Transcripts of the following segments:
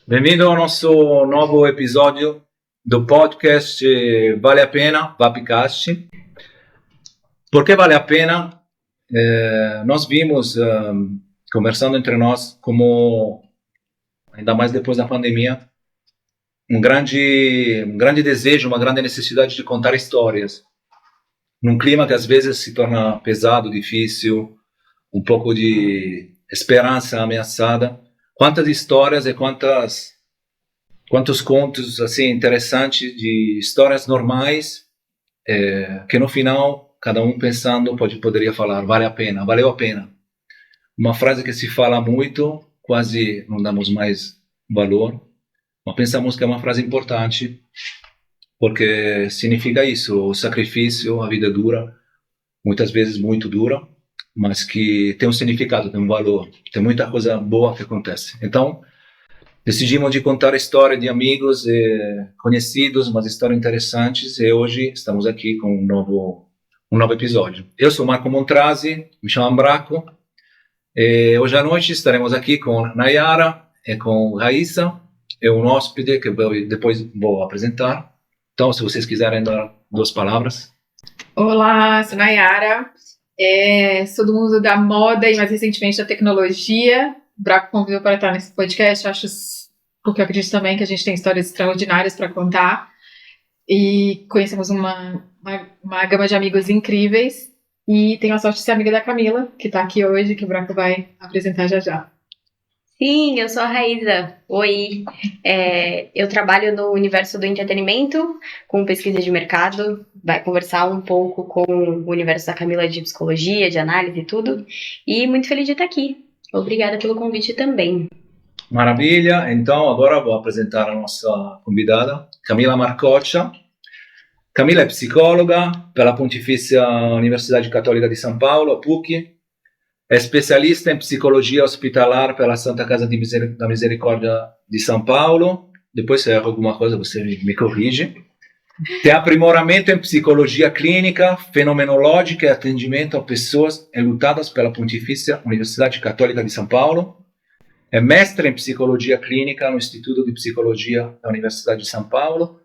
Bem-vindo ao nosso novo episódio do podcast Vale a Pena, Vapcast. Por que vale a pena? Nós vimos, conversando entre nós, como, ainda mais depois da pandemia, um grande desejo, uma grande necessidade de contar histórias. Num clima que às vezes se torna pesado, difícil, um pouco de esperança ameaçada. Quantas histórias e quantos contos assim interessantes de histórias normais que no final cada um pensando poderia falar vale a pena, valeu a pena. Uma frase que se fala muito, quase não damos mais valor, mas pensamos que é uma frase importante porque significa isso, o sacrifício, a vida dura, muitas vezes muito dura, mas que tem um significado, tem um valor, tem muita coisa boa que acontece. Então, decidimos de contar a história de amigos conhecidos, umas histórias interessantes, e hoje estamos aqui com um novo episódio. Eu sou Marco Montrasi, me chamo Braco, e hoje à noite estaremos aqui com Nayara e com Raíssa, e um hóspede que depois vou apresentar. Então, se vocês quiserem dar 2 palavras. Olá, sou Nayara, sou do mundo da moda e mais recentemente da tecnologia. O Braco convidou para estar nesse podcast, porque eu acredito também que a gente tem histórias extraordinárias para contar e conhecemos uma gama de amigos incríveis e tenho a sorte de ser amiga da Camila, que está aqui hoje, que o Braco vai apresentar já já. Sim, eu sou a Raíssa. Oi, eu trabalho no universo do entretenimento, com pesquisa de mercado, vai conversar um pouco com o universo da Camila de psicologia, de análise e tudo, e muito feliz de estar aqui. Obrigada pelo convite também. Maravilha, então agora vou apresentar a nossa convidada, Camila Marcoccia. Camila é psicóloga pela Pontifícia Universidade Católica de São Paulo, PUC, é especialista em psicologia hospitalar pela Santa Casa da Misericórdia de São Paulo. Depois, se erro alguma coisa, você me corrige. Tem aprimoramento em psicologia clínica, fenomenológica e atendimento a pessoas enlutadas pela Pontifícia Universidade Católica de São Paulo. É mestre em psicologia clínica no Instituto de Psicologia da Universidade de São Paulo.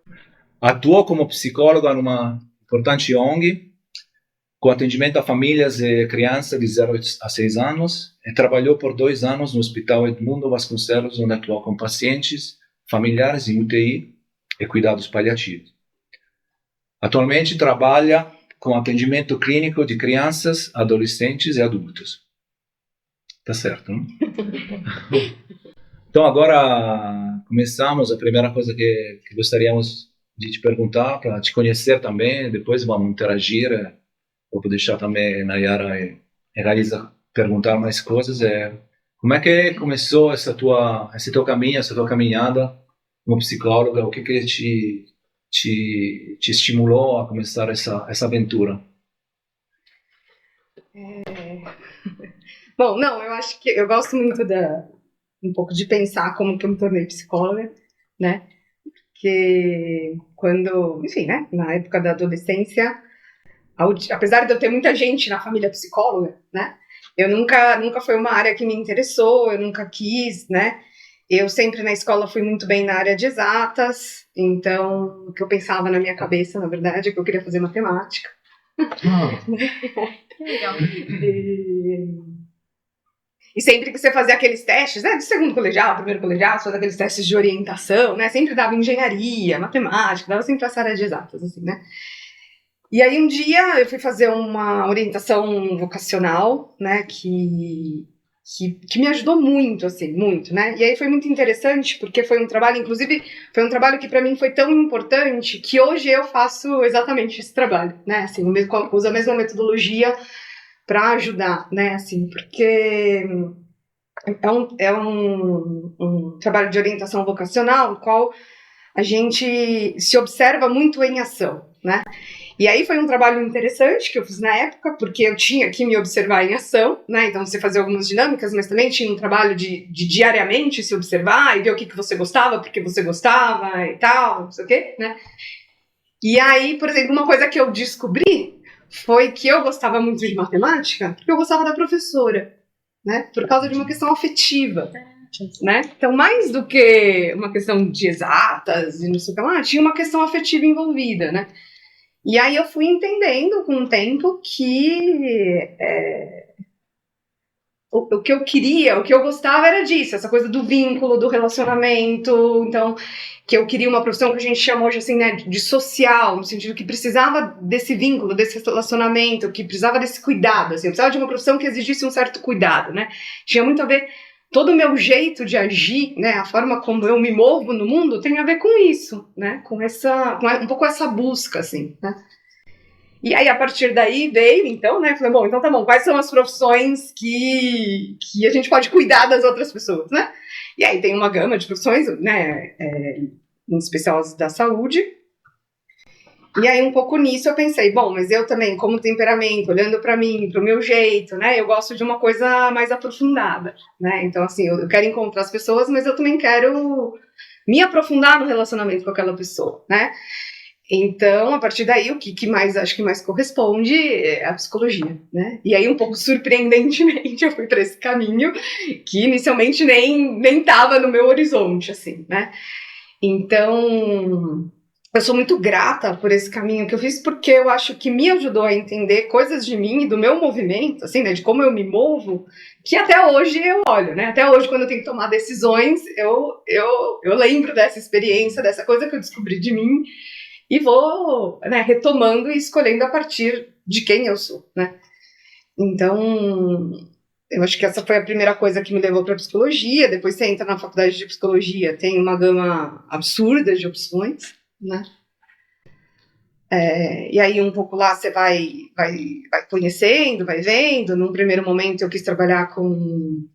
Atuou como psicóloga numa importante ONG, com atendimento a famílias e crianças de 0 a 6 anos, e trabalhou por 2 anos no Hospital Edmundo Vasconcelos, onde atuou com pacientes, familiares em UTI e cuidados paliativos. Atualmente trabalha com atendimento clínico de crianças, adolescentes e adultos. Tá certo, não? Então agora começamos. A primeira coisa que gostaríamos de te perguntar, para te conhecer também, depois vamos interagir. Eu vou deixar também Nayara e Raíssa perguntar mais coisas. Como é que começou esse teu caminho, essa tua caminhada como psicóloga? O que te estimulou a começar essa aventura? Bom, não, eu acho que eu gosto muito um pouco de pensar como que eu me tornei psicóloga, né? Porque quando, enfim, né, na época da adolescência, apesar de eu ter muita gente na família psicóloga, né, eu nunca foi uma área que me interessou, eu nunca quis, né, eu sempre na escola fui muito bem na área de exatas, então o que eu pensava na minha cabeça, na verdade, é que eu queria fazer matemática. Que legal. E sempre que você fazia aqueles testes, né, de segundo colegial, primeiro colegial, você fazia aqueles testes de orientação, né, sempre dava engenharia, matemática, dava sempre essa área de exatas, assim, né. E aí um dia eu fui fazer uma orientação vocacional, né, que me ajudou muito, assim, muito, né, e aí foi muito interessante, porque foi um trabalho, inclusive, foi um trabalho que para mim foi tão importante, que hoje eu faço exatamente esse trabalho, né, assim, uso a mesma metodologia para ajudar, né, assim, porque é um trabalho de orientação vocacional, no qual a gente se observa muito em ação, né? E aí foi um trabalho interessante que eu fiz na época, porque eu tinha que me observar em ação, né? Então você fazia algumas dinâmicas, mas também tinha um trabalho de diariamente se observar e ver o que você gostava, porque você gostava e tal, não sei o quê, né? E aí, por exemplo, uma coisa que eu descobri foi que eu gostava muito de matemática porque eu gostava da professora, né? Por causa de uma questão afetiva, né? Então, mais do que uma questão de exatas e não sei o que lá, tinha uma questão afetiva envolvida, né? E aí eu fui entendendo com o tempo que o que eu queria, o que eu gostava era disso, essa coisa do vínculo, do relacionamento, então, que eu queria uma profissão que a gente chama hoje assim, né, de social, no sentido que precisava desse vínculo, desse relacionamento, que precisava desse cuidado, assim, eu precisava de uma profissão que exigisse um certo cuidado, né, tinha muito a ver, todo o meu jeito de agir, né, a forma como eu me movo no mundo tem a ver com isso, né, com um pouco essa busca, assim, né. E aí, a partir daí, veio, então, né? Falei, bom, então tá bom, quais são as profissões que a gente pode cuidar das outras pessoas, né? E aí tem uma gama de profissões, né? Em especial as da saúde. E aí, um pouco nisso, eu pensei, bom, mas eu também, como temperamento, olhando pra mim, pro meu jeito, né? Eu gosto de uma coisa mais aprofundada, né? Então, assim, eu quero encontrar as pessoas, mas eu também quero me aprofundar no relacionamento com aquela pessoa, né? Então, a partir daí, o que mais acho que mais corresponde é a psicologia, né? E aí, um pouco surpreendentemente, eu fui para esse caminho que inicialmente nem estava no meu horizonte, assim, né? Então, eu sou muito grata por esse caminho que eu fiz, porque eu acho que me ajudou a entender coisas de mim e do meu movimento, assim, né? De como eu me movo, que até hoje eu olho, né? Até hoje, quando eu tenho que tomar decisões, eu lembro dessa experiência, dessa coisa que eu descobri de mim, e vou, né, retomando e escolhendo a partir de quem eu sou, né? Então, eu acho que essa foi a primeira coisa que me levou para a psicologia. Depois você entra na faculdade de psicologia, tem uma gama absurda de opções, né? E aí um pouco lá você vai conhecendo, vai vendo. Num primeiro momento eu quis trabalhar com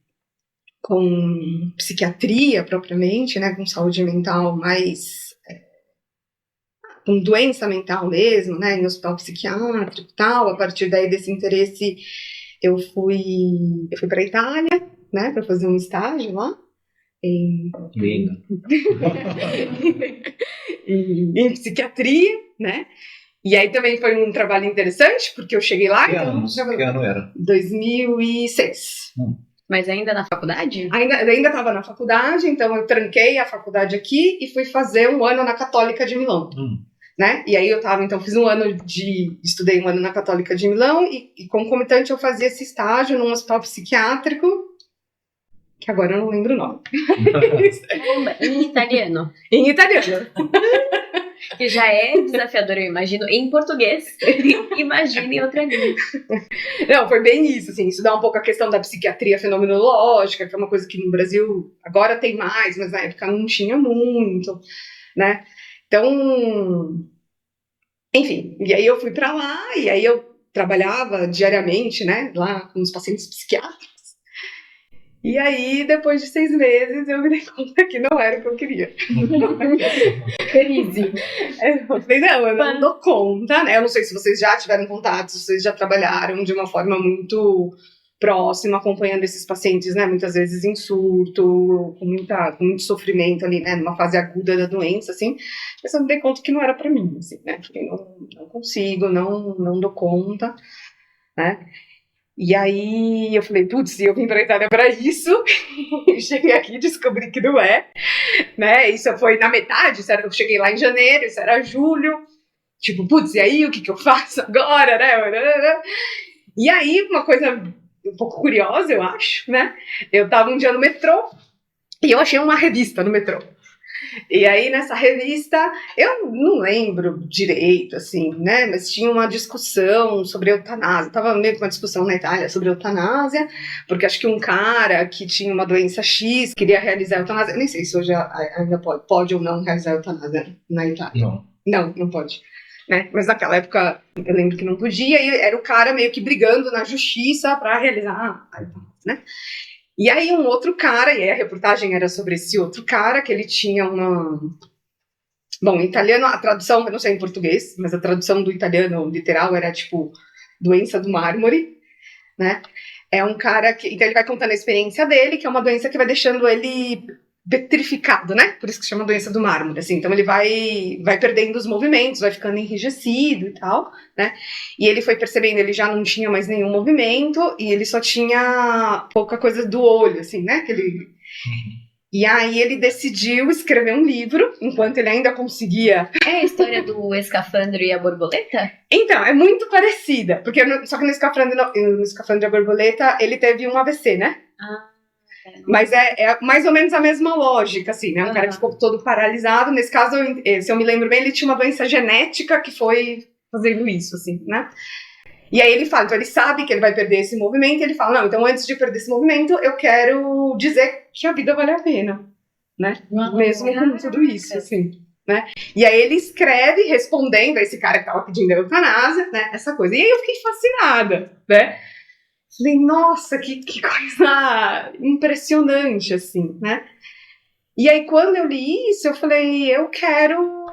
psiquiatria propriamente, né? Com saúde mental mais... com doença mental mesmo, né, em hospital psiquiátrico e tal. A partir daí desse interesse, eu fui para a Itália, né, para fazer um estágio lá. Lindo. em psiquiatria, né, e aí também foi um trabalho interessante, porque eu cheguei lá... Que ano era? 2006. Mas ainda na faculdade? Ainda estava na faculdade, então eu tranquei a faculdade aqui e fui fazer um ano na Católica de Milão. Né? E aí fiz estudei um ano na Católica de Milão e concomitante eu fazia esse estágio num hospital psiquiátrico, que agora eu não lembro o nome. Em italiano. Em italiano. Que já é desafiador, eu imagino, em português. Imagine em outra língua. Não, foi bem isso, assim, estudar um pouco a questão da psiquiatria fenomenológica, que é uma coisa que no Brasil agora tem mais, mas na época não tinha muito, né? Então, enfim, e aí eu fui para lá, e aí eu trabalhava diariamente, né, lá com os pacientes psiquiátricos. E aí, depois de 6 meses, eu me dei conta que não era o que eu queria. Feliz. Eu falei, não, eu não dou conta, né? Eu não sei se vocês já tiveram contato, se vocês já trabalharam de uma forma muito próxima, acompanhando esses pacientes, né? Muitas vezes em surto, com muito sofrimento ali, né? Numa fase aguda da doença, assim. Mas eu me dei conta que não era pra mim, assim, né? Falei, não consigo, não dou conta, né? E aí eu falei, putz, eu vim pra Itália pra isso, e cheguei aqui e descobri que não é, né? Isso foi na metade, eu cheguei lá em janeiro, isso era julho, tipo, putz, e aí, o que eu faço agora, né? E aí, uma coisa um pouco curiosa, eu acho, né? Eu tava um dia no metrô, e eu achei uma revista no metrô. E aí, nessa revista, eu não lembro direito, assim, né? Mas tinha uma discussão sobre eutanásia. Tava meio com uma discussão na Itália sobre eutanásia, porque acho que um cara que tinha uma doença X queria realizar eutanásia. Eu nem sei se hoje ainda pode ou não realizar eutanásia na Itália. Não pode. Né? Mas naquela época, eu lembro que não podia, e era o cara meio que brigando na justiça para realizar a eutanásia, né? E aí um outro cara, e aí a reportagem era sobre esse outro cara, que ele tinha uma... Bom, em italiano, a tradução, eu não sei em português, mas a tradução do italiano literal era tipo, doença do mármore, né? É um cara que... Então ele vai contando a experiência dele, que é uma doença que vai deixando ele petrificado, né? Por isso que chama doença do mármore, assim. Então ele vai perdendo os movimentos, vai ficando enrijecido e tal, né? E ele foi percebendo, ele já não tinha mais nenhum movimento e ele só tinha pouca coisa do olho, assim, né? E aí ele decidiu escrever um livro, enquanto ele ainda conseguia... É a história do escafandro e a borboleta? Então, é muito parecida, porque só que no escafandro e a borboleta ele teve um AVC, né? Mas é mais ou menos a mesma lógica, assim, né? Um cara que ficou todo paralisado. Nesse caso, se eu me lembro bem, ele tinha uma doença genética que foi fazendo isso, assim, né? E aí ele fala, então ele sabe que ele vai perder esse movimento, e ele fala, não, então antes de perder esse movimento, eu quero dizer que a vida vale a pena, né? Mesmo com tudo isso, assim, né? E aí ele escreve respondendo a esse cara que tava pedindo a eutanásia, né? Essa coisa. E aí eu fiquei fascinada, né? Falei, nossa, que coisa impressionante, assim, né? E aí, quando eu li isso, eu falei, eu quero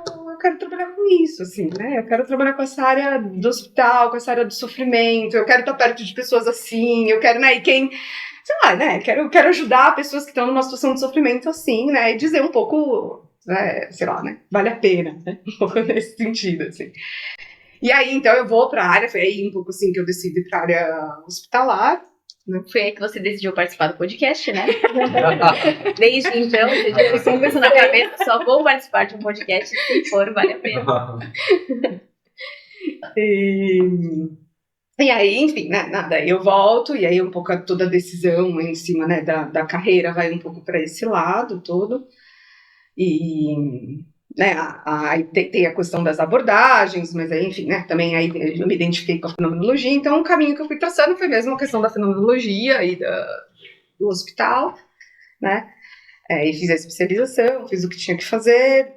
trabalhar com isso, assim, né? Eu quero trabalhar com essa área do hospital, com essa área do sofrimento, eu quero estar perto de pessoas assim, eu quero, né? E quem, sei lá, né? Quero ajudar pessoas que estão numa situação de sofrimento assim, né? E dizer um pouco, sei lá, né? Vale a pena, né? Um pouco nesse sentido, assim. E aí, então, eu vou para a área, foi aí um pouco assim que eu decidi ir para a área hospitalar. Né? Foi aí que você decidiu participar do podcast, né? Desde então, você já ficou pensando na cabeça, só vou participar de um podcast se for, vale a pena. E aí, enfim, né, nada, eu volto, e aí um pouco toda a decisão em cima, né, da carreira vai um pouco para esse lado todo. E... né, aí tem a questão das abordagens, mas aí, enfim, né, também aí eu me identifiquei com a fenomenologia, então o caminho que eu fui traçando foi mesmo a questão da fenomenologia e do hospital, né, e fiz a especialização, fiz o que tinha que fazer,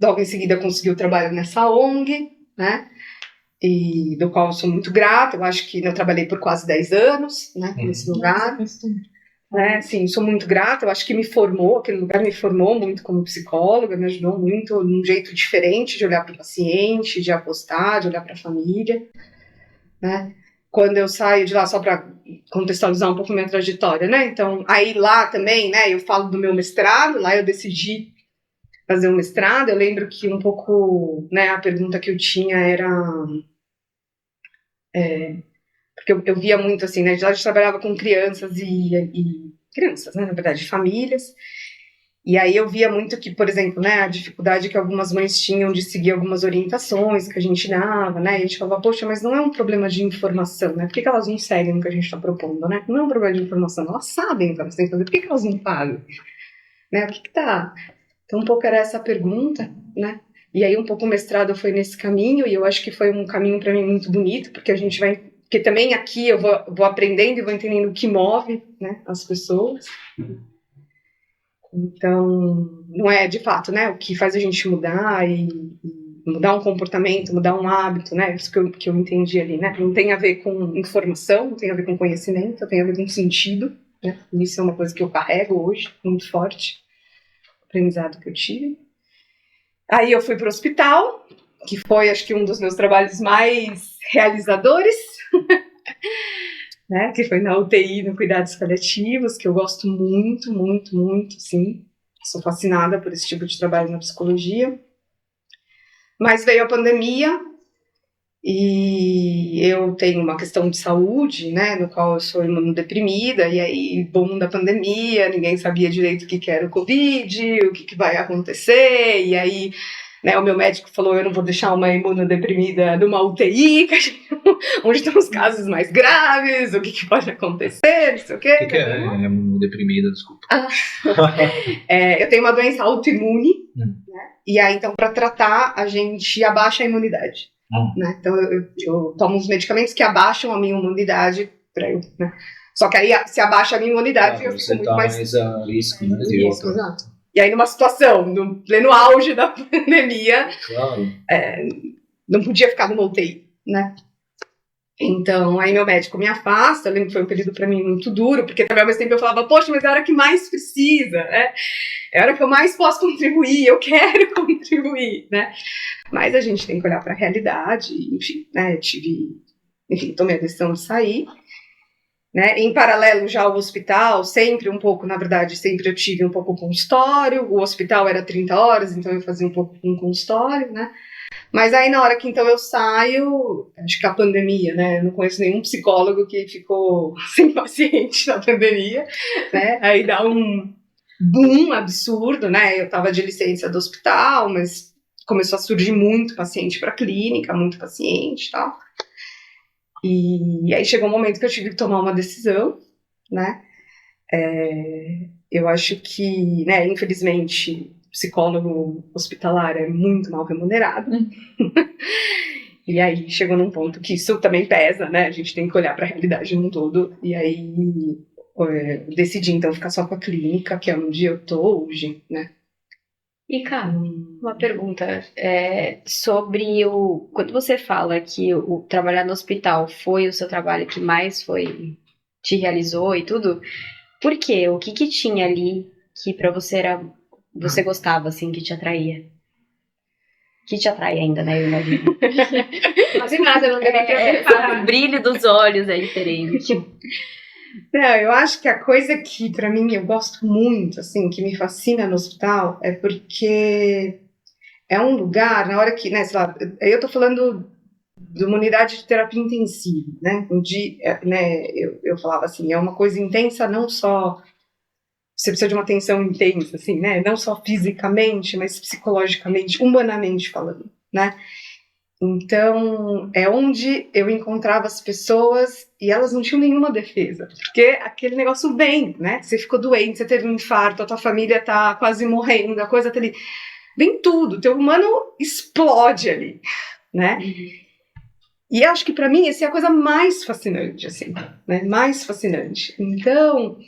logo em seguida consegui o trabalho nessa ONG, né, e do qual eu sou muito grata, eu acho que eu trabalhei por quase 10 anos, né, nesse lugar. Né, sim, sou muito grata, eu acho que aquele lugar me formou muito como psicóloga, me ajudou muito num jeito diferente de olhar para o paciente, de apostar, de olhar para a família, né, quando eu saio de lá, só para contextualizar um pouco minha trajetória, né, então, aí lá também, né, eu falo do meu mestrado, lá eu decidi fazer um mestrado, eu lembro que um pouco, né, a pergunta que eu tinha era... porque eu via muito assim, né, de lá a gente trabalhava com crianças e crianças, né, na verdade, famílias, e aí eu via muito que, por exemplo, né, a dificuldade que algumas mães tinham de seguir algumas orientações que a gente dava, né, e a gente falava, poxa, mas não é um problema de informação, né, por que elas não seguem o que a gente está propondo, né, não é um problema de informação, elas sabem o que elas têm que fazer, por que elas não fazem, né, o que tá... Então um pouco era essa a pergunta, né, e aí um pouco o mestrado foi nesse caminho, e eu acho que foi um caminho para mim muito bonito, porque a gente vai... Porque também aqui eu vou aprendendo e vou entendendo o que move, né, as pessoas. Então, não é de fato, né, o que faz a gente mudar e mudar um comportamento, mudar um hábito, né, isso que eu entendi ali, né. Não tem a ver com informação, não tem a ver com conhecimento, tem a ver com sentido, né. Isso é uma coisa que eu carrego hoje, muito forte, o aprendizado que eu tive. Aí eu fui para o hospital, que foi, acho que, um dos meus trabalhos mais realizadores, né, que foi na UTI, no Cuidados Paliativos, que eu gosto muito, muito, muito, sim. Sou fascinada por esse tipo de trabalho na psicologia. Mas veio a pandemia e eu tenho uma questão de saúde, né, no qual eu sou imunodeprimida, e aí, boom da pandemia, ninguém sabia direito o que era o Covid, o que vai acontecer, e aí... Né, o meu médico falou, eu não vou deixar uma imunodeprimida numa UTI, onde estão os casos mais graves, o que pode acontecer, não sei o quê. O que é imunodeprimida, desculpa? Eu tenho uma doença autoimune, né, e aí, então, para tratar, a gente abaixa a imunidade. Né, então, eu tomo uns medicamentos que abaixam a minha imunidade, né, só que aí, se abaixa a minha imunidade, eu fico muito mais... Você está mais a risco, né, de outra. Exato. E aí, numa situação, no pleno auge da pandemia, claro. Não podia ficar numa UTI, né? Então, aí meu médico me afasta, eu lembro que foi um período para mim muito duro, porque também ao mesmo tempo eu falava, poxa, mas é a hora que mais precisa, né? É a hora que eu mais posso contribuir, eu quero contribuir, né? Mas a gente tem que olhar para a realidade, enfim, né? Tomei a decisão de sair. né? Em paralelo já ao hospital, sempre um pouco, na verdade, sempre eu tive um pouco consultório, o hospital era 30 horas, então eu fazia um pouco com consultório, né? Mas aí na hora que então eu saio, acho que a pandemia, né? Eu não conheço nenhum psicólogo que ficou sem paciente na pandemia, né? Aí dá um boom absurdo, né? Eu tava de licença do hospital, mas começou a surgir muito paciente para clínica, muito paciente e tal. E aí chegou um momento que eu tive que tomar uma decisão, né? Eu acho que, né, infelizmente, psicólogo hospitalar é muito mal remunerado. E aí chegou num ponto que isso também pesa, né? A gente tem que olhar para a realidade num todo. E aí decidi então ficar só com a clínica, que é onde eu tô hoje, né? E, cara, uma pergunta sobre quando você fala que o trabalhar no hospital foi o seu trabalho que mais te realizou e tudo, por quê? O que tinha ali que pra você gostava, assim, que te atraía? Que te atrai ainda, né? Eu imagino. Quase nada, não deve ter O brilho dos olhos é diferente. Não, eu acho que a coisa que, pra mim, eu gosto muito, assim, que me fascina no hospital, é porque é um lugar, na hora que, né, sei lá, eu tô falando de uma unidade de terapia intensiva, né, onde, né, eu falava assim, é uma coisa intensa, não só, você precisa de uma atenção intensa, assim, né, não só fisicamente, mas psicologicamente, humanamente falando, né. Então, é onde eu encontrava as pessoas e elas não tinham nenhuma defesa. Porque aquele negócio vem, né? Você ficou doente, você teve um infarto, a tua família tá quase morrendo, a coisa tá ali. Vem tudo, o teu humano explode ali, né? E acho que pra mim essa é a coisa mais fascinante, assim, né? Mais fascinante. Então,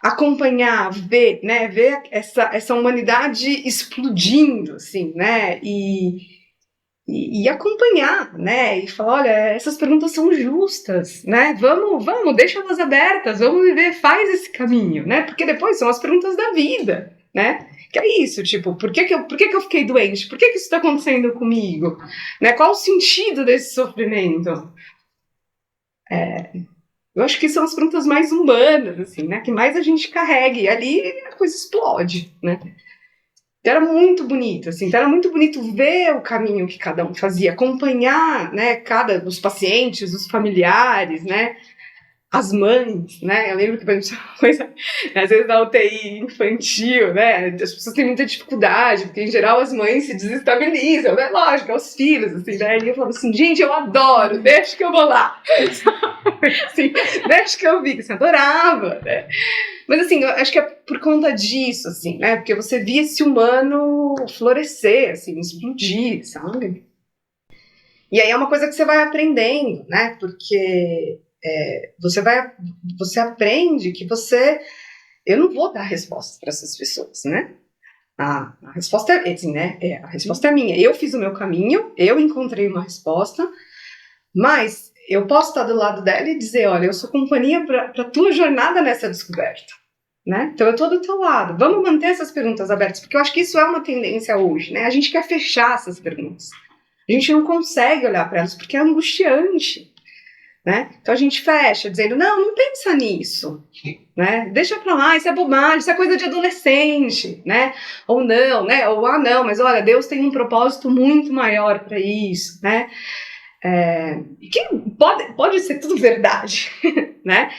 acompanhar, ver, né? Ver essa humanidade explodindo, assim, né? E acompanhar, né, e falar, olha, essas perguntas são justas, né, vamos, deixa elas abertas, vamos viver, faz esse caminho, né, porque depois são as perguntas da vida, né, que é isso, tipo, por que eu fiquei doente, por que isso está acontecendo comigo, né, qual o sentido desse sofrimento, eu acho que são as perguntas mais humanas, assim, né, que mais a gente carrega, e ali a coisa explode, né. Então, era muito bonito, assim, então era muito bonito ver o caminho que cada um fazia, acompanhar, né, os pacientes, os familiares, né, as mães, né, eu lembro que, por exemplo, uma coisa, às vezes na UTI infantil, né, as pessoas têm muita dificuldade, porque em geral as mães se desestabilizam, né, lógico, é os filhos, assim, né, e eu falo assim, gente, eu adoro, deixa que eu vou lá, assim, deixa que eu vi, que você adorava, né. Mas assim, eu acho que é por conta disso, assim, né? Porque você via esse humano florescer, assim, explodir, sabe? E aí é uma coisa que você vai aprendendo, né? Porque você aprende que eu não vou dar resposta para essas pessoas, né? A resposta é assim, né? A resposta é minha. Eu fiz o meu caminho, eu encontrei uma resposta, mas eu posso estar do lado dela e dizer, olha, eu sou companhia para tua jornada nessa descoberta, né? Então eu estou do teu lado. Vamos manter essas perguntas abertas, porque eu acho que isso é uma tendência hoje, né? A gente quer fechar essas perguntas. A gente não consegue olhar para elas porque é angustiante, né? Então a gente fecha, dizendo, não pensa nisso, né? Deixa pra lá, isso é bobagem, isso é coisa de adolescente, né? Ou não, né? Ou não, mas olha, Deus tem um propósito muito maior para isso, né? Que pode ser tudo verdade, né?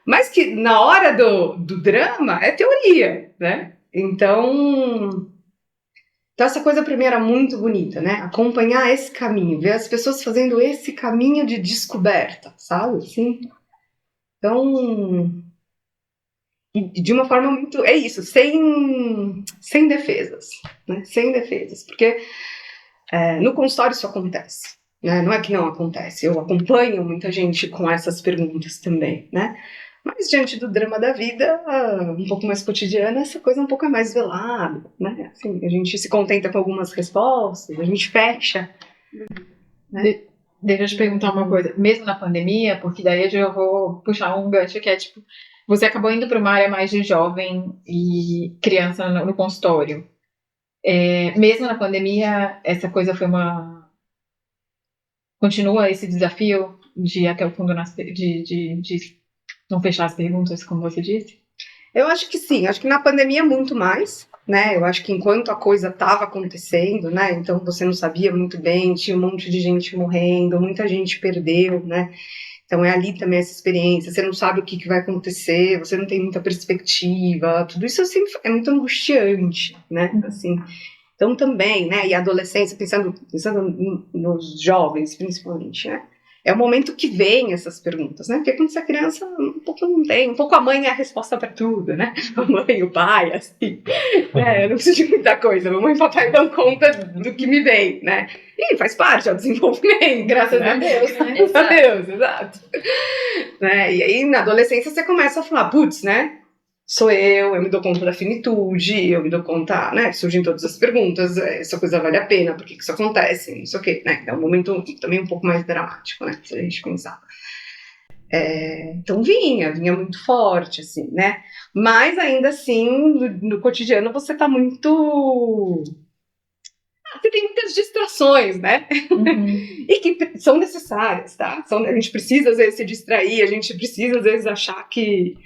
Mas que na hora do drama é teoria, né? Então essa coisa pra mim era muito bonita, né? Acompanhar esse caminho, ver as pessoas fazendo esse caminho de descoberta, sabe? Assim. Então, e de uma forma muito, é isso, sem defesas, né? Sem defesas, porque no consultório isso acontece, né? Não é que não acontece, eu acompanho muita gente com essas perguntas também, né? Mas diante do drama da vida, um pouco mais cotidiana, essa coisa um pouco é mais velada, né? Assim, a gente se contenta com algumas respostas, a gente fecha. Né? Deixa eu te perguntar uma coisa. Mesmo na pandemia, porque daí eu já vou puxar um gancho que é tipo, você acabou indo para uma área mais de jovem e criança no consultório. Mesmo na pandemia, essa coisa foi continua esse desafio de até o fundo de não fechar as perguntas, como você disse? Eu acho que sim, acho que na pandemia muito mais, né? Eu acho que enquanto a coisa estava acontecendo, né? Então você não sabia muito bem, tinha um monte de gente morrendo, muita gente perdeu, né? Então é ali também essa experiência, você não sabe o que vai acontecer, você não tem muita perspectiva, tudo isso assim, é muito angustiante, né? Assim, então também, né? E a adolescência, pensando nos jovens principalmente, né? É o momento que vem essas perguntas, né? Porque quando você é criança, um pouco não tem, um pouco a mãe é a resposta para tudo, né? A mãe, o pai, assim, né? Eu não preciso de muita coisa, mamãe e papai dão conta do que me vem, né? E faz parte, é o desenvolvimento, Graças né? a Deus, né? Graças a Deus, exato. Né? E aí, na adolescência, você começa a falar, putz, né? Sou eu me dou conta da finitude, eu me dou conta, né? Surgem todas as perguntas, essa coisa vale a pena, por que isso acontece, não sei o quê, né? É um momento também um pouco mais dramático, né? Se a gente pensar. Então vinha muito forte, assim, né? Mas ainda assim, no cotidiano, você tá muito... Você tem muitas distrações, né? E que são necessárias, tá? A gente precisa, às vezes, se distrair, a gente precisa, às vezes, achar que...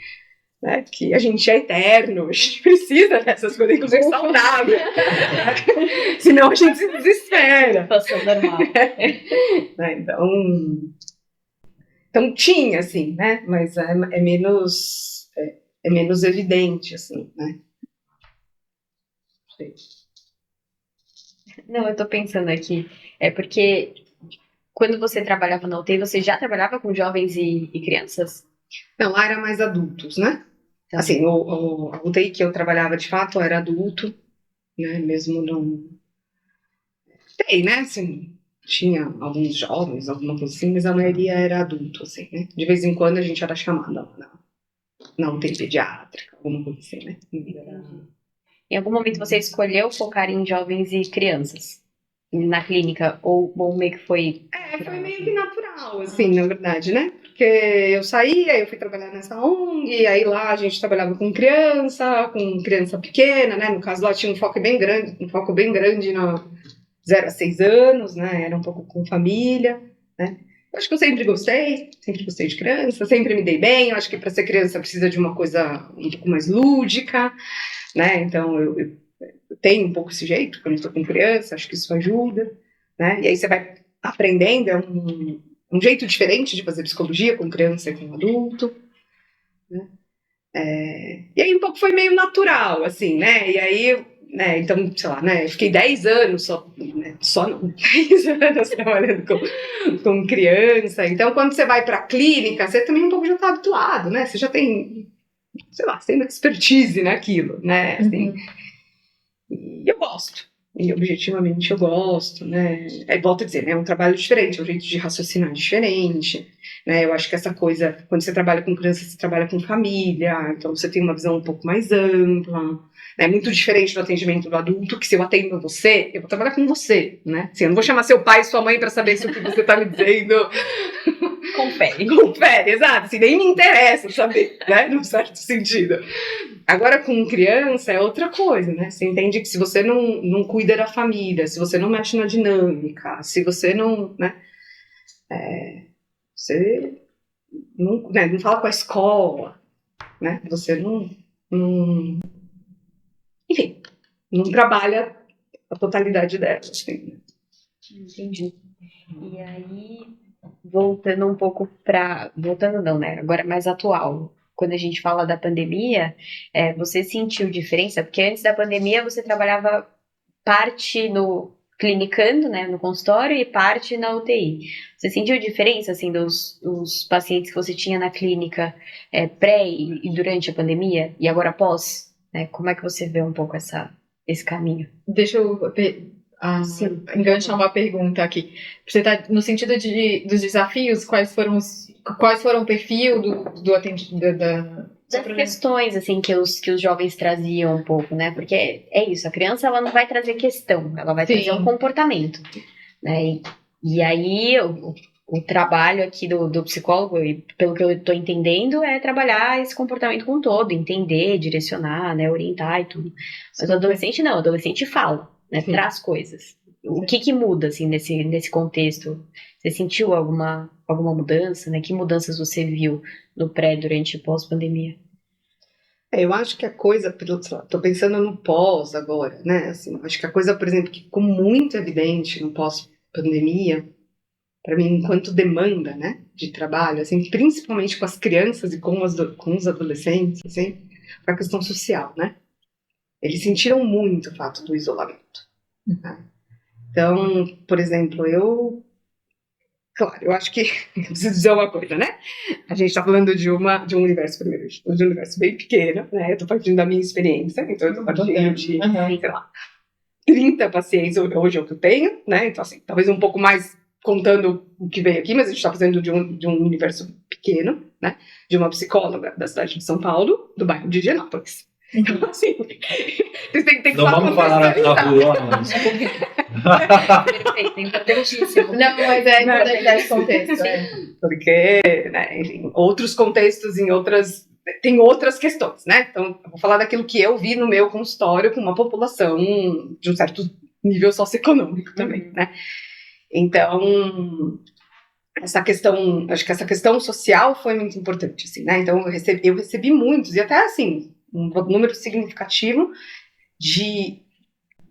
Né, que a gente é eterno, a gente precisa dessas coisas, inclusive saudável. Senão a gente se desespera. Situação normal. Né, então tinha, assim, né? Mas é menos evidente, assim, né? Não, eu tô pensando aqui. É porque quando você trabalhava na UTI, você já trabalhava com jovens e crianças? Não, lá era mais adultos, né? Tá. Assim, a UTI que eu trabalhava de fato era adulto, né? Mesmo não. Tem, né? Assim, tinha alguns jovens, alguma coisa assim, mas a maioria era adulto, assim, né? De vez em quando a gente era chamada na UTI pediátrica, alguma coisa assim, né? Em algum momento você escolheu focar em jovens e crianças na clínica? Ou meio que foi... Foi meio que natural, assim, na verdade, né? Porque eu saí, aí eu fui trabalhar nessa ONG, e aí lá a gente trabalhava com criança pequena, né? No caso lá tinha um foco bem grande na 0 a 6 anos, né? Era um pouco com família, né? Eu acho que eu sempre gostei de criança, sempre me dei bem. Eu acho que para ser criança precisa de uma coisa um pouco mais lúdica, né? Então eu tenho um pouco esse jeito quando estou com criança, acho que isso ajuda, né? E aí você vai aprendendo, é um jeito diferente de fazer psicologia com criança e com adulto, né? E aí um pouco foi meio natural, assim, né? E aí, né, então, sei lá, né, eu fiquei 10 anos só não, 10 anos trabalhando com criança. Então, quando você vai para a clínica, você também um pouco já está habituado, né? Você já tem, sei lá, você tem uma expertise naquilo, né? Assim, e eu gosto. E objetivamente eu gosto, né? Aí volto a dizer, né? É um trabalho diferente, é um jeito de raciocinar diferente, né? Eu acho que essa coisa, quando você trabalha com criança, você trabalha com família, então você tem uma visão um pouco mais ampla, né? Muito diferente do atendimento do adulto, que se eu atendo você, eu vou trabalhar com você, né? Assim, eu não vou chamar seu pai e sua mãe para saber se o que você tá me dizendo confere, exato, assim, nem me interessa saber, né? Num certo sentido. Agora, com criança, é outra coisa, né? Você entende que se você não cuida da família, se você não mexe na dinâmica, se você não, né? Você não fala com a escola, né? Você enfim, não trabalha a totalidade dela, assim. Entendi. E aí, voltando um pouco para... Voltando não, né? Agora mais atual. Quando a gente fala da pandemia, você sentiu diferença? Porque antes da pandemia você trabalhava parte no clinicando, né, no consultório, e parte na UTI. Você sentiu diferença, assim, dos pacientes que você tinha na clínica pré e durante a pandemia, e agora pós? Né? Como é que você vê um pouco esse caminho? Deixa eu enganchar uma pergunta aqui. Você está no sentido dos desafios, quais foram o perfil do atendimento Das questões, assim, que os jovens traziam um pouco, né? Porque é isso, a criança, ela não vai trazer questão, ela vai trazer um comportamento, né? E aí, o trabalho aqui do psicólogo, e pelo que eu estou entendendo, é trabalhar esse comportamento como um todo, entender, direcionar, né? Orientar e tudo. Mas o adolescente não, o adolescente fala, né? Traz coisas. o que muda, assim, nesse contexto? Você sentiu alguma mudança, né? Que mudanças você viu no pré, durante e pós-pandemia? Eu acho que a coisa, tô pensando no pós agora, né? Assim, acho que a coisa, por exemplo, que ficou muito evidente no pós-pandemia, para mim, enquanto demanda, né, de trabalho, assim, principalmente com as crianças e com os adolescentes, assim, foi a questão social, né? Eles sentiram muito o fato do isolamento. Né? Então, por exemplo, claro, eu acho que eu preciso dizer uma coisa, né? A gente está falando de um universo, primeiro, de um universo bem pequeno, né? Eu estou partindo da minha experiência, então eu estou partindo de, sei lá, 30 pacientes, hoje é o que eu tenho, né? Então, assim, talvez um pouco mais contando o que veio aqui, mas a gente está fazendo de um universo pequeno, né? De uma psicóloga da cidade de São Paulo, do bairro de Higienópolis. Então, assim, vocês têm que Não vamos falar na rua, mas... Perfeito, importantíssimo. Não, mas é importante dar esse contexto. Porque, né, enfim, outros contextos tem outras questões, né? Então, eu vou falar daquilo que eu vi no meu consultório com uma população de um certo nível socioeconômico também, né? Então, acho que essa questão social foi muito importante, assim, né? Então, eu recebi muitos, e até, assim, um número significativo de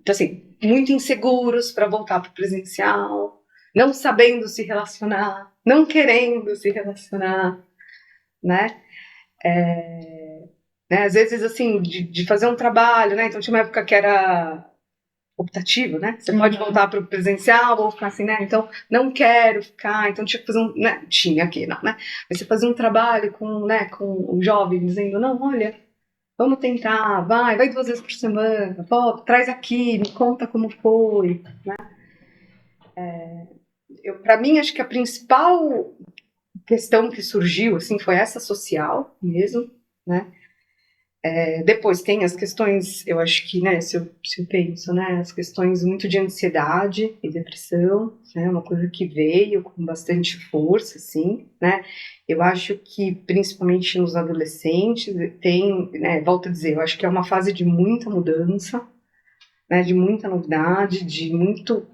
assim, muito inseguros para voltar para o presencial, não sabendo se relacionar, não querendo se relacionar, né? Às vezes, assim, de fazer um trabalho, né? Então, tinha uma época que era optativo, né? Você pode voltar para o presencial ou ficar assim, né? Então, não quero ficar, então tinha que fazer né? Tinha aqui, não, né? Mas você fazia um trabalho com o jovem, dizendo, não, olha, vamos tentar, vai 2 vezes por semana, pô, traz aqui, me conta como foi, né? Para mim, acho que a principal questão que surgiu, assim, foi essa social mesmo, né? Depois tem as questões, eu acho que, né, se eu penso, né, as questões muito de ansiedade e depressão, né, uma coisa que veio com bastante força, assim, né, eu acho que principalmente nos adolescentes tem, né, volto a dizer, eu acho que é uma fase de muita mudança, né, de muita novidade, de muito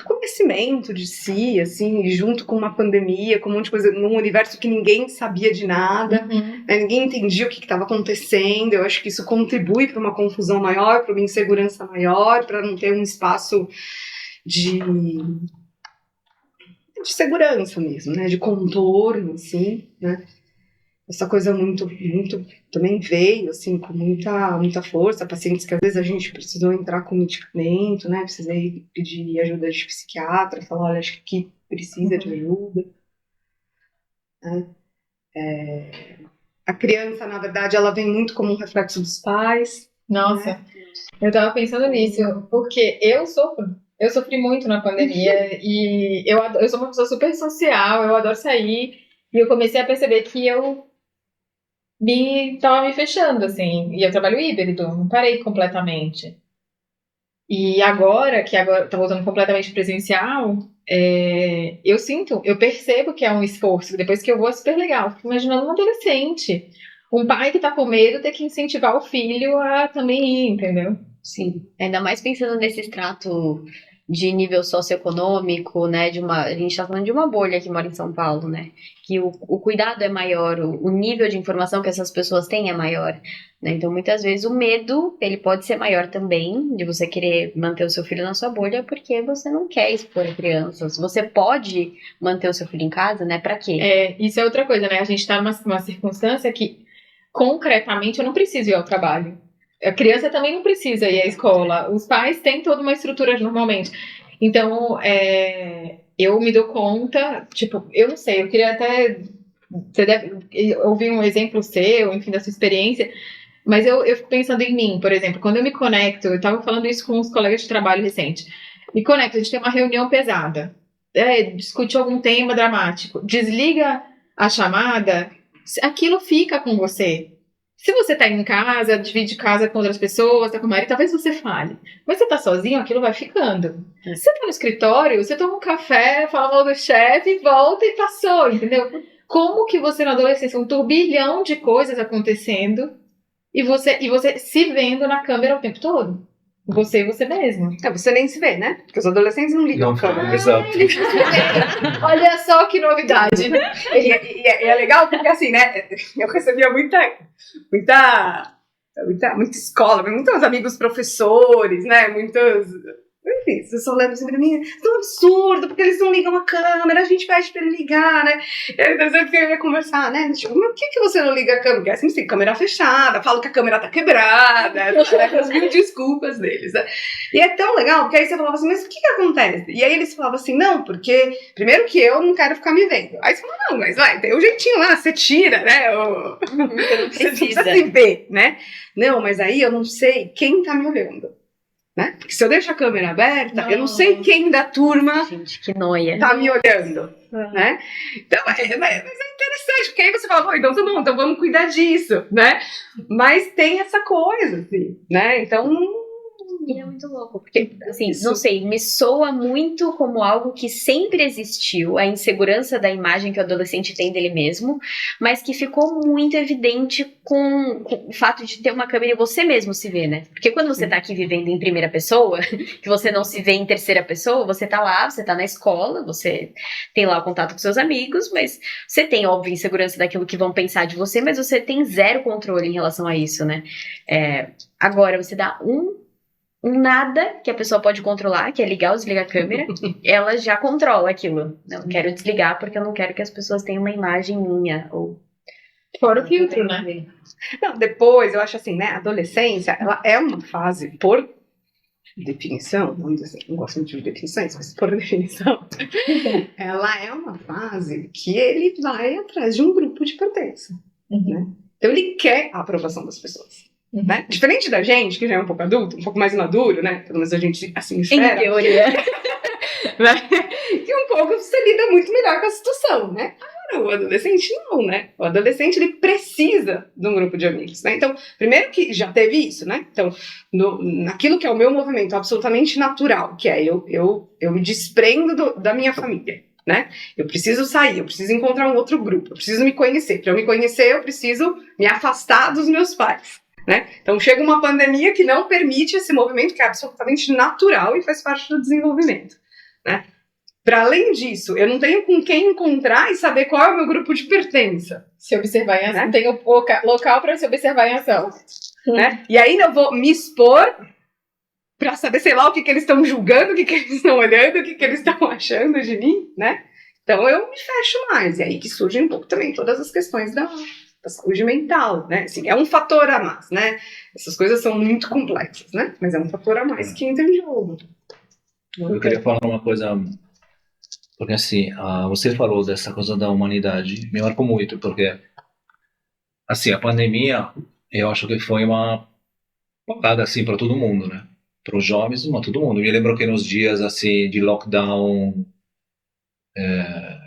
conhecimento de si, assim, e junto com uma pandemia, com um monte de coisa, num universo que ninguém sabia de nada, né, ninguém entendia o que estava acontecendo. Eu acho que isso contribui para uma confusão maior, para uma insegurança maior, para não ter um espaço de segurança mesmo, né, de contorno, assim, né. Essa coisa muito também veio, assim, com muita força. Pacientes que às vezes a gente precisou entrar com medicamento, né? Precisei pedir ajuda de psiquiatra, falar, olha, acho que aqui precisa de ajuda. Né? A criança, na verdade, ela vem muito como um reflexo dos pais. Nossa, eu tava pensando nisso, porque eu sofri muito na pandemia e eu sou uma pessoa super social, eu adoro sair, e eu comecei a perceber que eu tava me fechando, assim, e eu trabalho híbrido, não parei completamente. E agora tá voltando completamente presencial, eu percebo que é um esforço, depois que eu vou é super legal, fico imaginando um adolescente, um pai que tá com medo ter que incentivar o filho a também ir, entendeu? Sim, ainda mais pensando nesse extrato de nível socioeconômico, né, a gente tá falando de uma bolha que mora em São Paulo, né, que o cuidado é maior, o nível de informação que essas pessoas têm é maior, né, então muitas vezes o medo, ele pode ser maior também, de você querer manter o seu filho na sua bolha, porque você não quer expor crianças, você pode manter o seu filho em casa, né, pra quê? Isso é outra coisa, né, a gente tá numa circunstância que, concretamente, eu não preciso ir ao trabalho. A criança também não precisa ir à escola. Os pais têm toda uma estrutura normalmente. Então, eu me dou conta, tipo, eu não sei, eu queria até... Você deve ouvir um exemplo seu, enfim, da sua experiência, mas eu fico pensando em mim, por exemplo, quando eu me conecto, eu estava falando isso com uns colegas de trabalho recente, me conecto, a gente tem uma reunião pesada, discute algum tema dramático, desliga a chamada, aquilo fica com você. Se você tá em casa, divide casa com outras pessoas, tá com o marido, talvez você fale. Mas você tá sozinho, aquilo vai ficando. Você tá no escritório, você toma um café, fala mal do chefe, volta e passou, entendeu? Como que você na adolescência, um turbilhão de coisas acontecendo e você se vendo na câmera o tempo todo? você mesmo. Então, você nem se vê, né? Porque os adolescentes não ligam Não a câmera. exato. Olha só que novidade. E é legal porque, assim, né? Eu recebia muita escola, muitos amigos professores, né? Enfim, vocês estão olhando assim pra mim, é tão absurdo, porque eles não ligam a câmera, a gente pede pra ele ligar, né? E aí, eu ia conversar, né? Tipo, mas por que você não liga a câmera? Porque assim, tem câmera fechada, falo que a câmera tá quebrada, né? As mil desculpas deles, né? E é tão legal, porque aí você falava assim, mas o que acontece? E aí eles falavam assim, não, porque, primeiro que eu não quero ficar me vendo. Aí você fala, não, mas vai, tem um jeitinho lá, você tira, né? Você não precisa se ver, né? Não, mas aí eu não sei quem tá me olhando. Né? Porque se eu deixo a câmera aberta, eu não sei quem da turma Gente, que noia. tá me olhando, né? Então, mas é interessante, porque aí você fala, pô, então tá bom, então vamos cuidar disso, né? Mas tem essa coisa, assim, né? Então, E é muito louco, porque, assim, não sei, me soa muito como algo que sempre existiu, a insegurança da imagem que o adolescente tem dele mesmo, mas que ficou muito evidente com o fato de ter uma câmera e você mesmo se ver, né? Porque quando você tá aqui vivendo em primeira pessoa, que você não se vê em terceira pessoa, você tá lá, você tá na escola, você tem lá o contato com seus amigos, mas você tem, óbvio, insegurança daquilo que vão pensar de você, mas você tem zero controle em relação a isso, né? Agora, você dá um nada que a pessoa pode controlar, que é ligar ou desligar a câmera, ela já controla aquilo. Não quero desligar porque eu não quero que as pessoas tenham uma imagem minha. Ou... Fora o filtro, né? não, depois, eu acho assim, né? A adolescência, ela é uma fase, por definição, vamos dizer assim, não gosto muito de definições, mas por definição, ela é uma fase que ele vai atrás de um grupo de pertença, né? Então ele quer a aprovação das pessoas. Né? Diferente da gente, que já é um pouco adulto, um pouco mais maduro, né? Pelo menos a gente assim espera. Em teoria. Né? Que um pouco você lida muito melhor com a situação, né? Agora, o adolescente não, né? O adolescente, ele precisa de um grupo de amigos, né? Então, primeiro que já teve isso, né? Então, naquilo que é o meu movimento absolutamente natural, que é eu me desprendo da minha família, né? Eu preciso sair, eu preciso encontrar um outro grupo, eu preciso me conhecer. Para eu me conhecer, eu preciso me afastar dos meus pais. Né? Então chega uma pandemia que não permite esse movimento que é absolutamente natural e faz parte do desenvolvimento, né? Para além disso, eu não tenho com quem encontrar e saber qual é o meu grupo de pertença. Se observar em ação, né? Tem o local para se observar em ação, né? E ainda eu vou me expor para saber, sei lá, o que eles estão julgando, o que eles estão olhando, o que eles estão achando de mim, né? Então eu me fecho mais, e aí que surgem um pouco também todas as questões da saúde mental, né? Assim, é um fator a mais, né? Essas coisas são muito complexas, né? Mas é um fator a mais que entra em jogo. Eu queria falar uma coisa, porque assim, você falou dessa coisa da humanidade, me marcou muito, porque assim, a pandemia, eu acho que foi uma parada assim para todo mundo, né? Para os jovens, para todo mundo. Me lembro que nos dias assim de lockdown,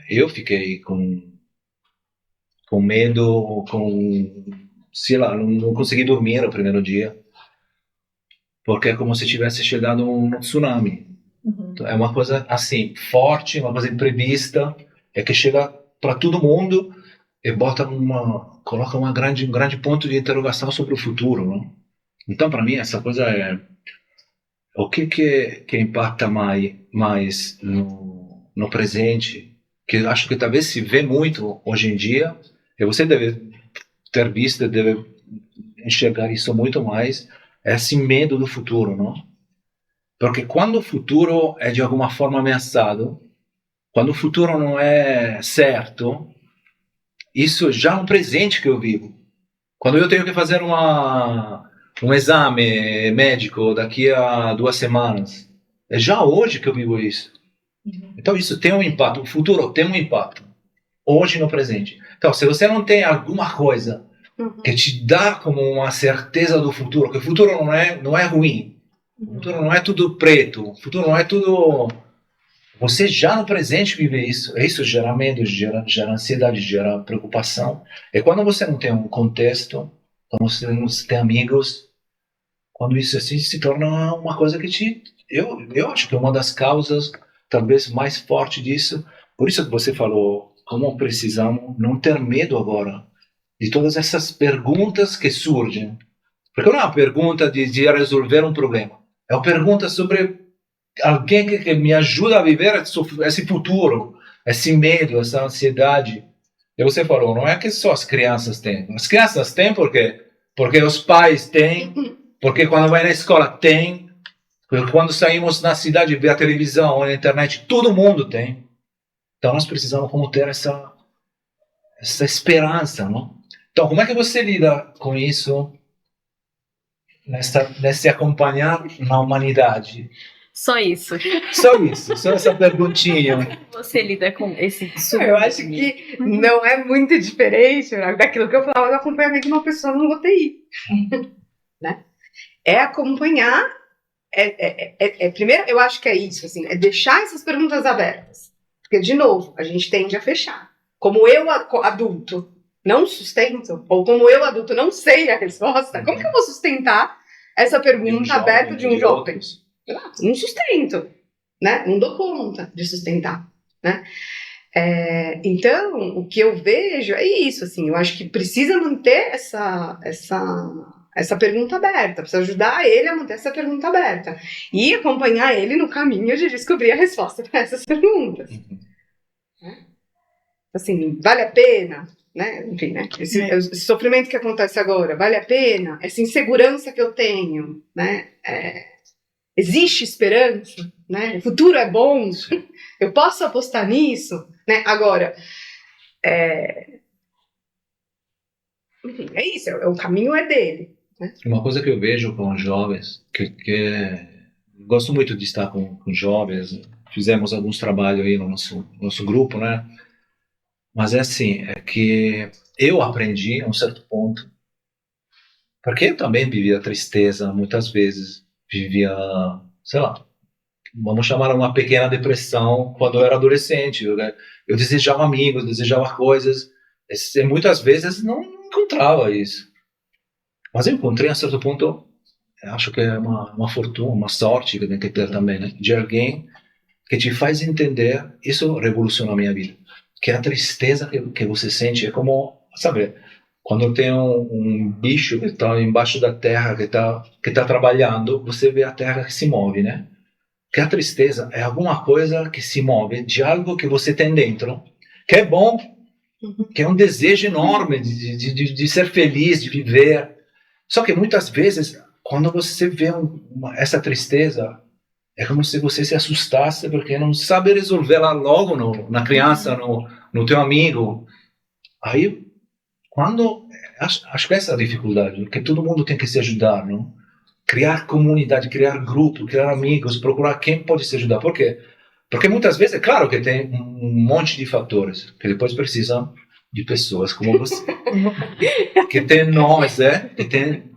eu fiquei com medo, sei lá, não consegui dormir no primeiro dia, porque é como se tivesse chegado um tsunami. É uma coisa assim, forte, uma coisa imprevista, é que chega para todo mundo e coloca um grande ponto de interrogação sobre o futuro, não? Então, para mim, essa coisa é o que impacta mais no presente, que eu acho que talvez se vê muito hoje em dia, e você deve ter visto, deve enxergar isso muito mais, é esse medo do futuro, não? Porque quando o futuro é de alguma forma ameaçado, quando o futuro não é certo, isso já é um presente que eu vivo. Quando eu tenho que fazer um exame médico daqui a 2 semanas, é já hoje que eu vivo isso. Então isso tem um impacto, o futuro tem um impacto, hoje no presente. Então se você não tem alguma coisa que te dá como uma certeza do futuro, que o futuro não é ruim, o futuro não é tudo preto, o futuro não é tudo... Você já no presente vive isso. Isso gera medo, gera ansiedade, gera preocupação. E quando você não tem um contexto, quando você não tem amigos, quando isso assim se torna uma coisa que eu acho que é uma das causas talvez mais forte disso. Por isso que você falou, como precisamos não ter medo agora de todas essas perguntas que surgem. Porque não é uma pergunta de resolver um problema. É uma pergunta sobre alguém que me ajuda a viver esse futuro, esse medo, essa ansiedade. E você falou, não é que só as crianças têm. As crianças têm porque os pais têm, porque quando vai na escola tem, porque quando saímos na cidade ver a televisão ou na internet, todo mundo tem. Então nós precisamos como ter essa esperança, não? Então como é que você lida com isso nesse acompanhar na humanidade? Só isso. Só essa perguntinha. Você lida com esse Eu acho que não é muito diferente, né, daquilo que eu falava do acompanhamento de uma pessoa no UTI. Né? É acompanhar. Primeiro, eu acho que é isso, assim, é deixar essas perguntas abertas. Porque, de novo, a gente tende a fechar. Como eu, adulto, não sustento, ou como eu, adulto, não sei a resposta, como que eu vou sustentar essa pergunta aberta de um jovem? Não sustento, né? Não dou conta de sustentar, né? Então, o que eu vejo é isso, assim, eu acho que precisa manter essa pergunta aberta, precisa ajudar ele a manter essa pergunta aberta e acompanhar ele no caminho de descobrir a resposta para essas perguntas. Né? Assim, vale a pena? Né? Enfim, né? Esse sofrimento que acontece agora, vale a pena? Essa insegurança que eu tenho, né? Existe esperança? Né? O futuro é bom? Eu posso apostar nisso? Né? Agora, enfim, é isso, o caminho é dele. Né? Uma coisa que eu vejo com os jovens, que gosto muito de estar com jovens, fizemos alguns trabalhos aí no nosso grupo, né? Mas é assim, é que eu aprendi a um certo ponto, porque eu também vivia tristeza muitas vezes, vivia, sei lá, vamos chamar uma pequena depressão quando eu era adolescente. Eu desejava amigos, desejava coisas, e muitas vezes não encontrava isso. Mas eu encontrei a um certo ponto, acho que é uma fortuna, uma sorte que tem que ter também, né? De alguém que te faz entender, isso revolucionou a minha vida, que a tristeza que você sente é como, sabe, quando tem um bicho que está embaixo da terra, que tá trabalhando, você vê a terra que se move, né? Que a tristeza é alguma coisa que se move de algo que você tem dentro, que é bom, que é um desejo enorme de ser feliz, de viver. Só que muitas vezes, quando você vê essa tristeza, é como se você se assustasse porque não sabe resolvê-la logo na criança, no teu amigo. Aí, acho que essa é a dificuldade, porque todo mundo tem que se ajudar, não? Criar comunidade, criar grupo, criar amigos, procurar quem pode se ajudar. Por quê? Porque muitas vezes, é claro que tem um monte de fatores, que depois precisam de pessoas como você. Que tem nós,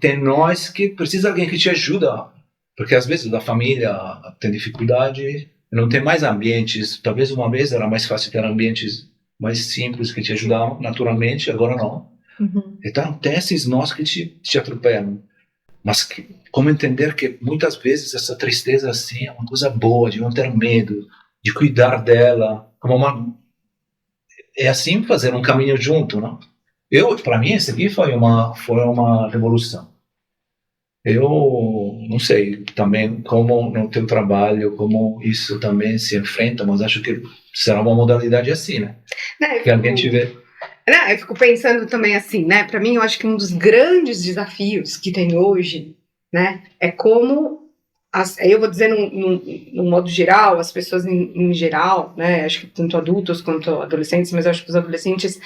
tem nós que precisa de alguém que te ajuda. Porque às vezes da família tem dificuldade, não tem mais ambientes, talvez uma vez era mais fácil ter ambientes mais simples que te ajudavam naturalmente, agora não. Então tem esses nós que te atropelam. Mas como entender que muitas vezes essa tristeza assim é uma coisa boa, de não ter medo, de cuidar dela, é assim fazer um caminho junto, não? Para mim, esse aqui foi uma revolução. Eu não sei também como no teu trabalho, como isso também se enfrenta, mas acho que será uma modalidade assim, né? Que alguém te vê. Eu fico pensando também assim, né? Para mim, eu acho que um dos grandes desafios que tem hoje, né, é como, eu vou dizer num modo geral, as pessoas em geral, né, acho que tanto adultos quanto adolescentes, mas eu acho que os adolescentes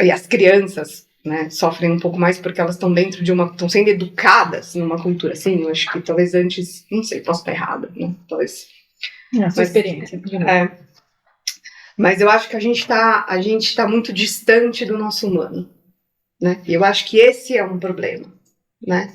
e as crianças, né, sofrem um pouco mais porque elas estão dentro estão sendo educadas numa cultura assim. Eu acho que talvez antes, não sei, posso estar errada, né? Talvez. A sua experiência. Mas eu acho que a gente tá muito distante do nosso humano, né? E eu acho que esse é um problema, né?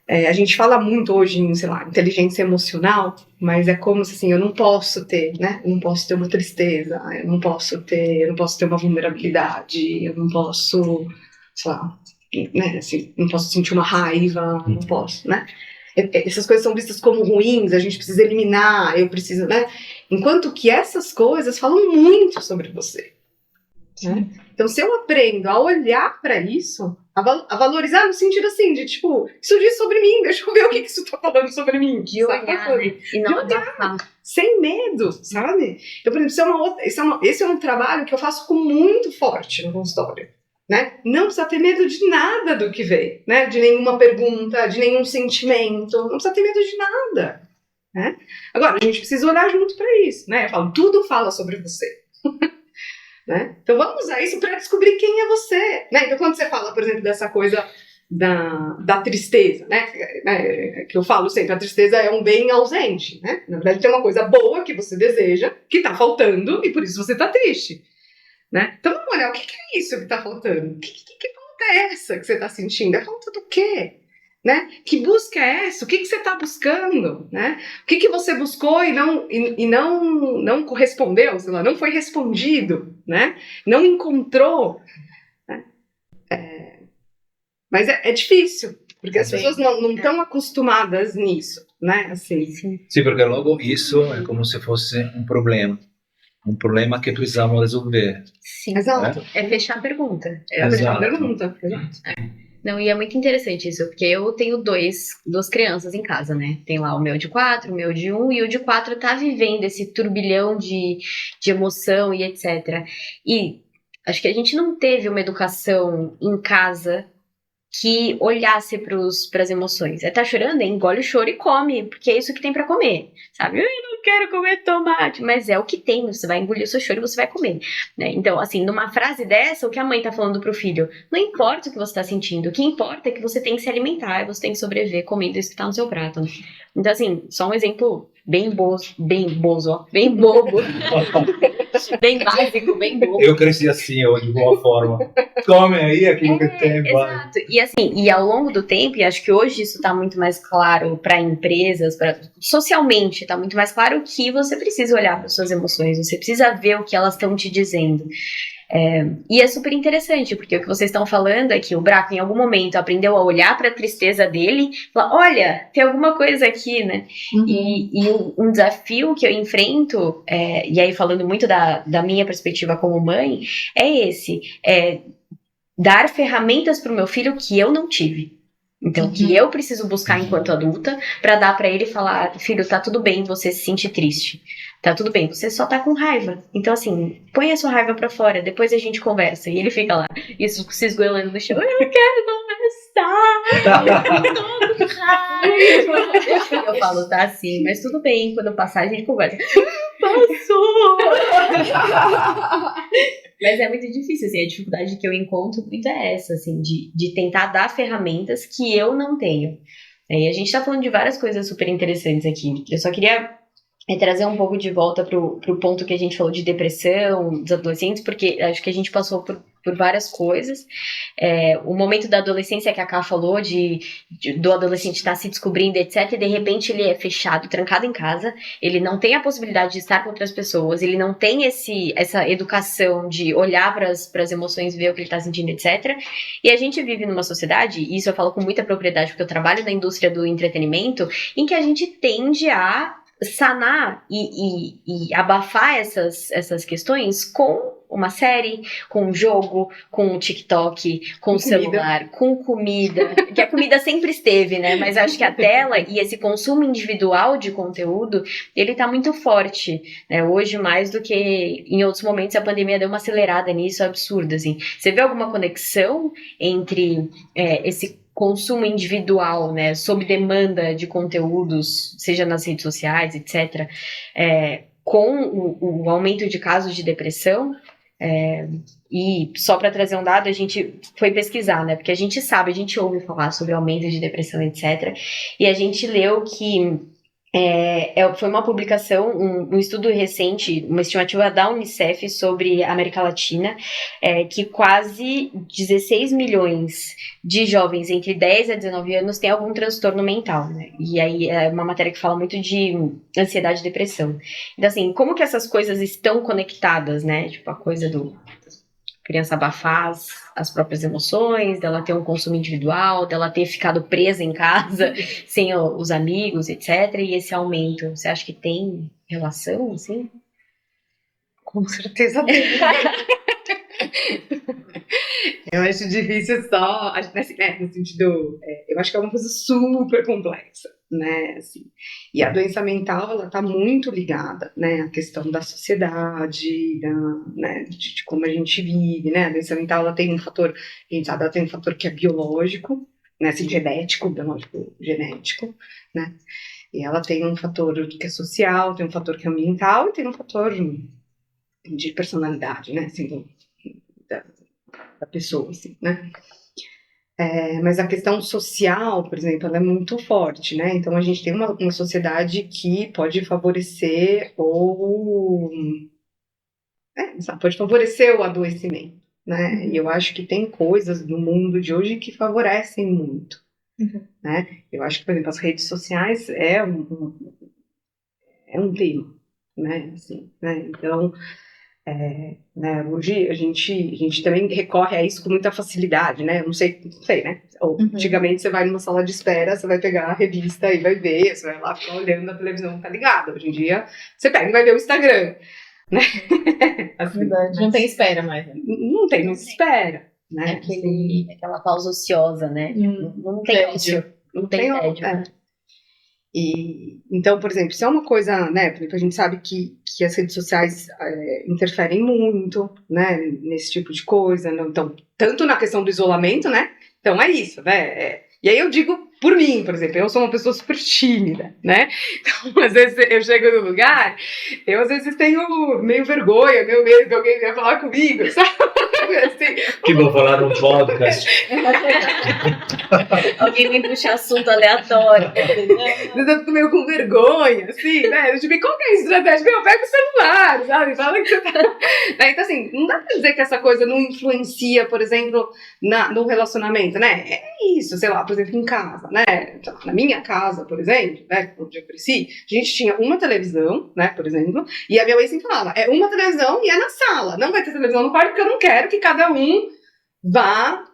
A gente fala muito hoje em, sei lá, inteligência emocional, mas é como se assim, eu não posso ter, né? Eu não posso ter uma tristeza, eu não posso ter uma vulnerabilidade, eu não posso, sei lá, né? Assim, não posso sentir uma raiva, não posso, né? Essas coisas são vistas como ruins, a gente precisa eliminar, eu preciso, né? Enquanto que essas coisas falam muito sobre você, Né? Então, se eu aprendo a olhar para isso, a valorizar no sentido assim, de tipo, isso diz sobre mim, deixa eu ver o que isso tá falando sobre mim. De olhar, né? E não abafar. Sem medo, sabe? Então, por exemplo, esse é um trabalho que eu faço com muito forte no consultório. Né? Não precisa ter medo de nada do que vem, né? De nenhuma pergunta, de nenhum sentimento, não precisa ter medo de nada. Né? Agora, a gente precisa olhar junto para isso. Né? Eu falo, tudo fala sobre você. Né? Então vamos usar isso para descobrir quem é você. Né? Então quando você fala, por exemplo, dessa coisa da tristeza, né? Que eu falo sempre, a tristeza é um bem ausente. Né? Na verdade tem uma coisa boa que você deseja, que está faltando e por isso você está triste. Né? Então vamos olhar, o que é isso que está faltando? Que falta é essa que você está sentindo? É falta do quê? Né? Que busca é essa? O que você está buscando? Né? O que você buscou e não correspondeu, sei lá, não foi respondido, né? Não encontrou. Né? Mas é difícil, porque as pessoas não estão acostumadas nisso. Né? Assim. Sim, porque logo isso é como se fosse um problema que precisamos resolver. Sim, exato. É fechar a pergunta. Fechar a pergunta. Exato. Não, e é muito interessante isso, porque eu tenho duas crianças em casa, né? Tem lá o meu de 4, o meu de 1, e o de 4 tá vivendo esse turbilhão de emoção e etc. E acho que a gente não teve uma educação em casa que olhasse para as emoções. Tá chorando? Engole o choro e come, porque é isso que tem para comer, sabe? Eu não quero comer tomate, mas é o que tem, você vai engolir o seu choro e você vai comer, né? Então, assim, numa frase dessa, o que a mãe tá falando pro filho, não importa o que você tá sentindo, o que importa é que você tem que se alimentar, você tem que sobreviver comendo isso que tá no seu prato, né? Então, assim, só um exemplo bem bobo, bem básico, bem bobo. Eu cresci assim, de boa forma. Come aí aquilo que tem. Exato. E assim, e ao longo do tempo, e acho que hoje isso está muito mais claro para empresas, socialmente está muito mais claro que você precisa olhar para suas emoções, você precisa ver o que elas estão te dizendo. E é super interessante, porque o que vocês estão falando é que o Braco em algum momento aprendeu a olhar para a tristeza dele e falar, olha, tem alguma coisa aqui, né? Uhum. E um desafio que eu enfrento, e aí falando muito da minha perspectiva como mãe, é esse, dar ferramentas para o meu filho que eu não tive. Então, que eu preciso buscar enquanto adulta para dar para ele e falar, filho, tá tudo bem você se sentir triste. Tá tudo bem, você só tá com raiva. Então, assim, põe a sua raiva pra fora, depois a gente conversa. E ele fica lá, isso se esgoelando no chão. Eu não quero conversar. Eu tô com raiva. Eu falo, tá assim, mas tudo bem, quando passar a gente conversa. Passou! Mas é muito difícil, assim, a dificuldade que eu encontro muito é essa, assim, de tentar dar ferramentas que eu não tenho. E a gente tá falando de várias coisas super interessantes aqui. Eu só queria trazer um pouco de volta pro ponto que a gente falou de depressão dos adolescentes, porque acho que a gente passou por várias coisas. O momento da adolescência que a Ká falou, do adolescente estar se descobrindo, etc., e de repente ele é fechado, trancado em casa, ele não tem a possibilidade de estar com outras pessoas, ele não tem essa educação de olhar para as emoções, ver o que ele está sentindo, etc. E a gente vive numa sociedade, e isso eu falo com muita propriedade, porque eu trabalho na indústria do entretenimento, em que a gente tende a sanar e abafar essas questões com uma série, com um jogo, com um TikTok, com um celular, com comida, que a comida sempre esteve, né? Mas acho que a tela e esse consumo individual de conteúdo, ele tá muito forte, né? Hoje mais do que em outros momentos. A pandemia deu uma acelerada nisso, absurda, assim. Você vê alguma conexão entre esse consumo individual, né, sob demanda de conteúdos, seja nas redes sociais, etc., com o aumento de casos de depressão? E só para trazer um dado, a gente foi pesquisar, né, porque a gente sabe, a gente ouve falar sobre aumento de depressão, etc., e a gente leu que foi uma publicação, um estudo recente, uma estimativa da Unicef sobre a América Latina, que quase 16 milhões de jovens entre 10 a 19 anos têm algum transtorno mental, né? E aí é uma matéria que fala muito de ansiedade e depressão. Então, assim, como que essas coisas estão conectadas, né? Tipo, a coisa do criança abafar as próprias emoções, dela ter um consumo individual, dela ter ficado presa em casa, sem os amigos, etc. E esse aumento, você acha que tem relação, assim? Com certeza tem. Eu acho difícil só, assim, né, no sentido, eu acho que é uma coisa super complexa, né, assim. E a doença mental, ela tá muito ligada, né, à questão da sociedade, né, de como a gente vive, né, a doença mental, ela tem um fator, a gente sabe, ela tem um fator que é biológico, né, assim, biológico, genético, né, e ela tem um fator que é social, tem um fator que é ambiental e tem um fator de personalidade, né, assim, da pessoa, assim, né. Mas a questão social, por exemplo, ela é muito forte, né? Então a gente tem uma sociedade que pode favorecer pode favorecer o adoecimento, né? E eu acho que tem coisas no mundo de hoje que favorecem muito, né? Eu acho que, por exemplo, as redes sociais é um tema, né? Assim, né? Então, né, hoje a gente também recorre a isso com muita facilidade, né? Não sei, né? Antigamente você vai numa sala de espera, você vai pegar a revista e vai ver, você vai lá ficar olhando a televisão, tá ligado? Hoje em dia você pega e vai ver o Instagram, né? Assim, Verdade. Não tem espera mais. Né? não tem, não se espera, né? Aquela pausa ociosa, né? Não tem Tédio. ócio, não tem tédio. E, então, por exemplo, se é uma coisa, né, por exemplo, a gente sabe que as redes sociais interferem muito, né, nesse tipo de coisa, né? Então, tanto na questão do isolamento, né, então é isso, né, e aí eu digo por mim, por exemplo, eu sou uma pessoa super tímida, né, então às vezes eu chego no lugar, eu às vezes tenho meio vergonha, meio medo que alguém venha falar comigo, sabe, assim. Que vou falar num podcast. Alguém vem puxar assunto aleatório. Eu fico meio com vergonha, assim, né? Tipo, qual que é a estratégia? Eu pego o celular, sabe? Fala que você tá... Né? Então, assim, não dá pra dizer que essa coisa não influencia, por exemplo, no relacionamento, né? É isso, sei lá, por exemplo, em casa, né? Na minha casa, por exemplo, né? Onde eu cresci, a gente tinha uma televisão, né? Por exemplo, e a minha mãe sempre falava, é uma televisão e é na sala. Não vai ter televisão no quarto porque eu não quero que cada um vá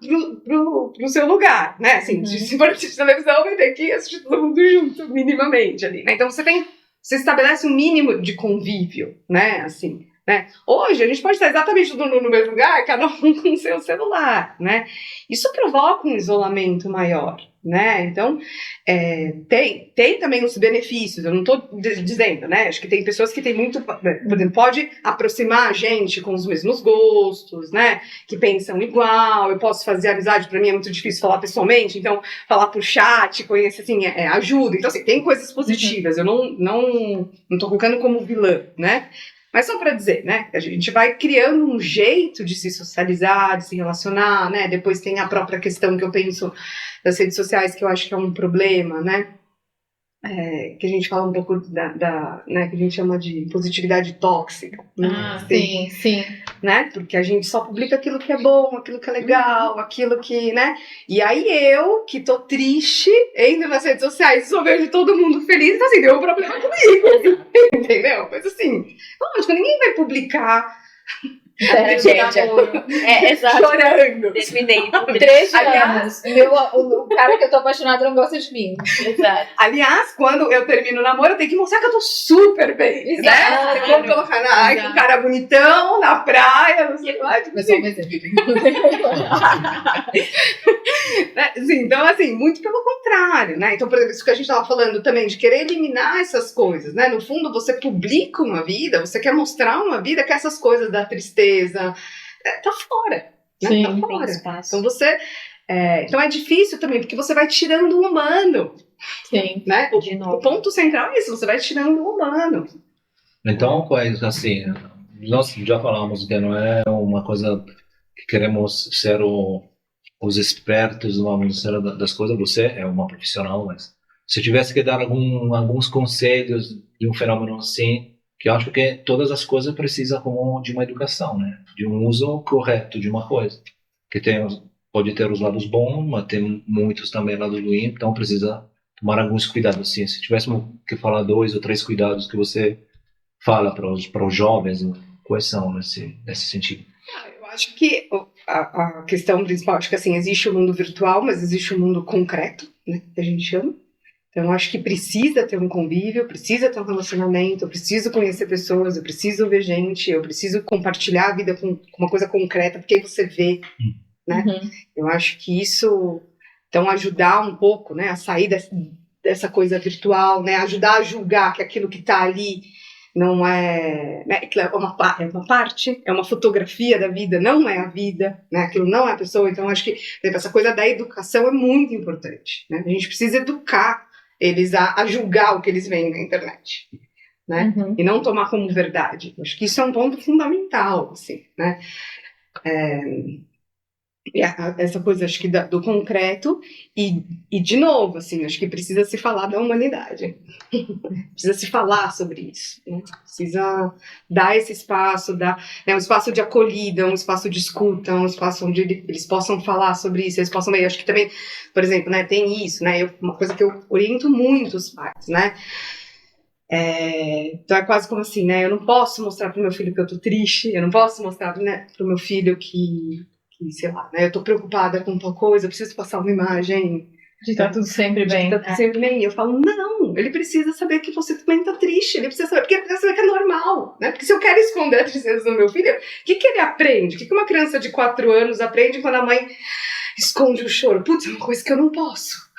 pro seu lugar, né? Assim, se for assistir televisão, vai ter que assistir todo mundo junto, minimamente ali, né? Então você estabelece um mínimo de convívio, né? Assim, né? Hoje a gente pode estar exatamente todo mundo no mesmo lugar, cada um com o seu celular, né? Isso provoca um isolamento maior, né? Então, tem também os benefícios, eu não estou dizendo, né? Acho que tem pessoas que têm muito, por exemplo, pode aproximar a gente com os mesmos gostos, né? Que pensam igual, eu posso fazer amizade, para mim é muito difícil falar pessoalmente, então falar por chat, conhecer, assim, ajuda. Então, assim, tem coisas positivas, eu não tô colocando como vilã, né? Mas só para dizer, né, a gente vai criando um jeito de se socializar, de se relacionar, né, depois tem a própria questão que eu penso das redes sociais, que eu acho que é um problema, né, que a gente fala um pouco né, que a gente chama de positividade tóxica. Ah, sim, sim. Né, porque a gente só publica aquilo que é bom, aquilo que é legal, aquilo que, né, e aí eu, que tô triste, entro nas redes sociais e só vejo todo mundo feliz, então assim, deu um problema comigo, entendeu? Mas assim, lógico, ninguém vai publicar Exato. chorando. Terminei. 13 Aliás, anos. O cara que eu tô apaixonada não gosta de mim. Exato. Aliás, quando eu termino o namoro, eu tenho que mostrar que eu tô super bem, Exato. né? Vou colocar com um cara bonitão, na praia, não sei lá. Tipo, Mas só um exemplo. né? Sim, então, assim, muito pelo contrário, né? Então, por exemplo, isso que a gente estava falando também, de querer eliminar essas coisas, né? No fundo, você publica uma vida, você quer mostrar uma vida que essas coisas da tristeza tá fora, né? Sim, tá fora. tem espaço. Então, então é difícil também, porque você vai tirando o humano, Sim. né? De novo. O ponto central é isso, você vai tirando o humano. Então, assim, nós já falamos que não é uma coisa que queremos ser os espertos, vamos dizer, das coisas. Você é uma profissional, mas se tivesse que dar alguns conselhos de um fenômeno assim, que eu acho que todas as coisas precisam como de uma educação, né? De um uso correto de uma coisa. Que pode ter os lados bons, mas tem muitos também lados ruins, então precisa tomar alguns cuidados. Assim, se tivéssemos que falar 2 ou 3 cuidados que você fala para os jovens, quais são nesse sentido? Eu acho que a questão principal, acho que assim, existe o mundo virtual, mas existe o mundo concreto, né, que a gente chama, Então, eu acho que precisa ter um convívio, precisa ter um relacionamento, eu preciso conhecer pessoas, eu preciso ver gente, eu preciso compartilhar a vida com uma coisa concreta, porque aí você vê, né? Uhum. Eu acho que isso, então, ajudar um pouco, né, a sair dessa coisa virtual, né, ajudar a julgar que aquilo que está ali não é, né, é uma parte, é uma fotografia da vida, não é a vida, né, aquilo não é a pessoa. Então, acho que essa coisa da educação é muito importante, né? A gente precisa educar eles a julgar o que eles veem na internet, né? Uhum. E não tomar como verdade. Acho que isso é um ponto fundamental, assim, né? Essa coisa, acho que do concreto e, de novo, assim, acho que precisa se falar da humanidade. Precisa se falar sobre isso, né? Precisa dar esse espaço, um espaço de acolhida, um espaço de escuta, um espaço onde eles possam falar sobre isso, eles possam ver. Acho que também, por exemplo, né, tem isso, né? Uma coisa que eu oriento muito os pais, né? Então é quase como assim, né? Eu não posso mostrar pro meu filho que eu tô triste, eu não posso mostrar, né, pro meu filho que sei lá, né? Eu tô preocupada com tal coisa, eu preciso passar uma imagem De tá tudo sempre bem. tá tudo sempre bem. E eu falo, não, ele precisa saber que você também tá triste, ele precisa saber, porque ele precisa saber que é normal, né? Porque se eu quero esconder a tristeza do meu filho, o que ele aprende? O que uma criança de 4 anos aprende quando a mãe esconde o choro? Putz, é uma coisa que eu não posso.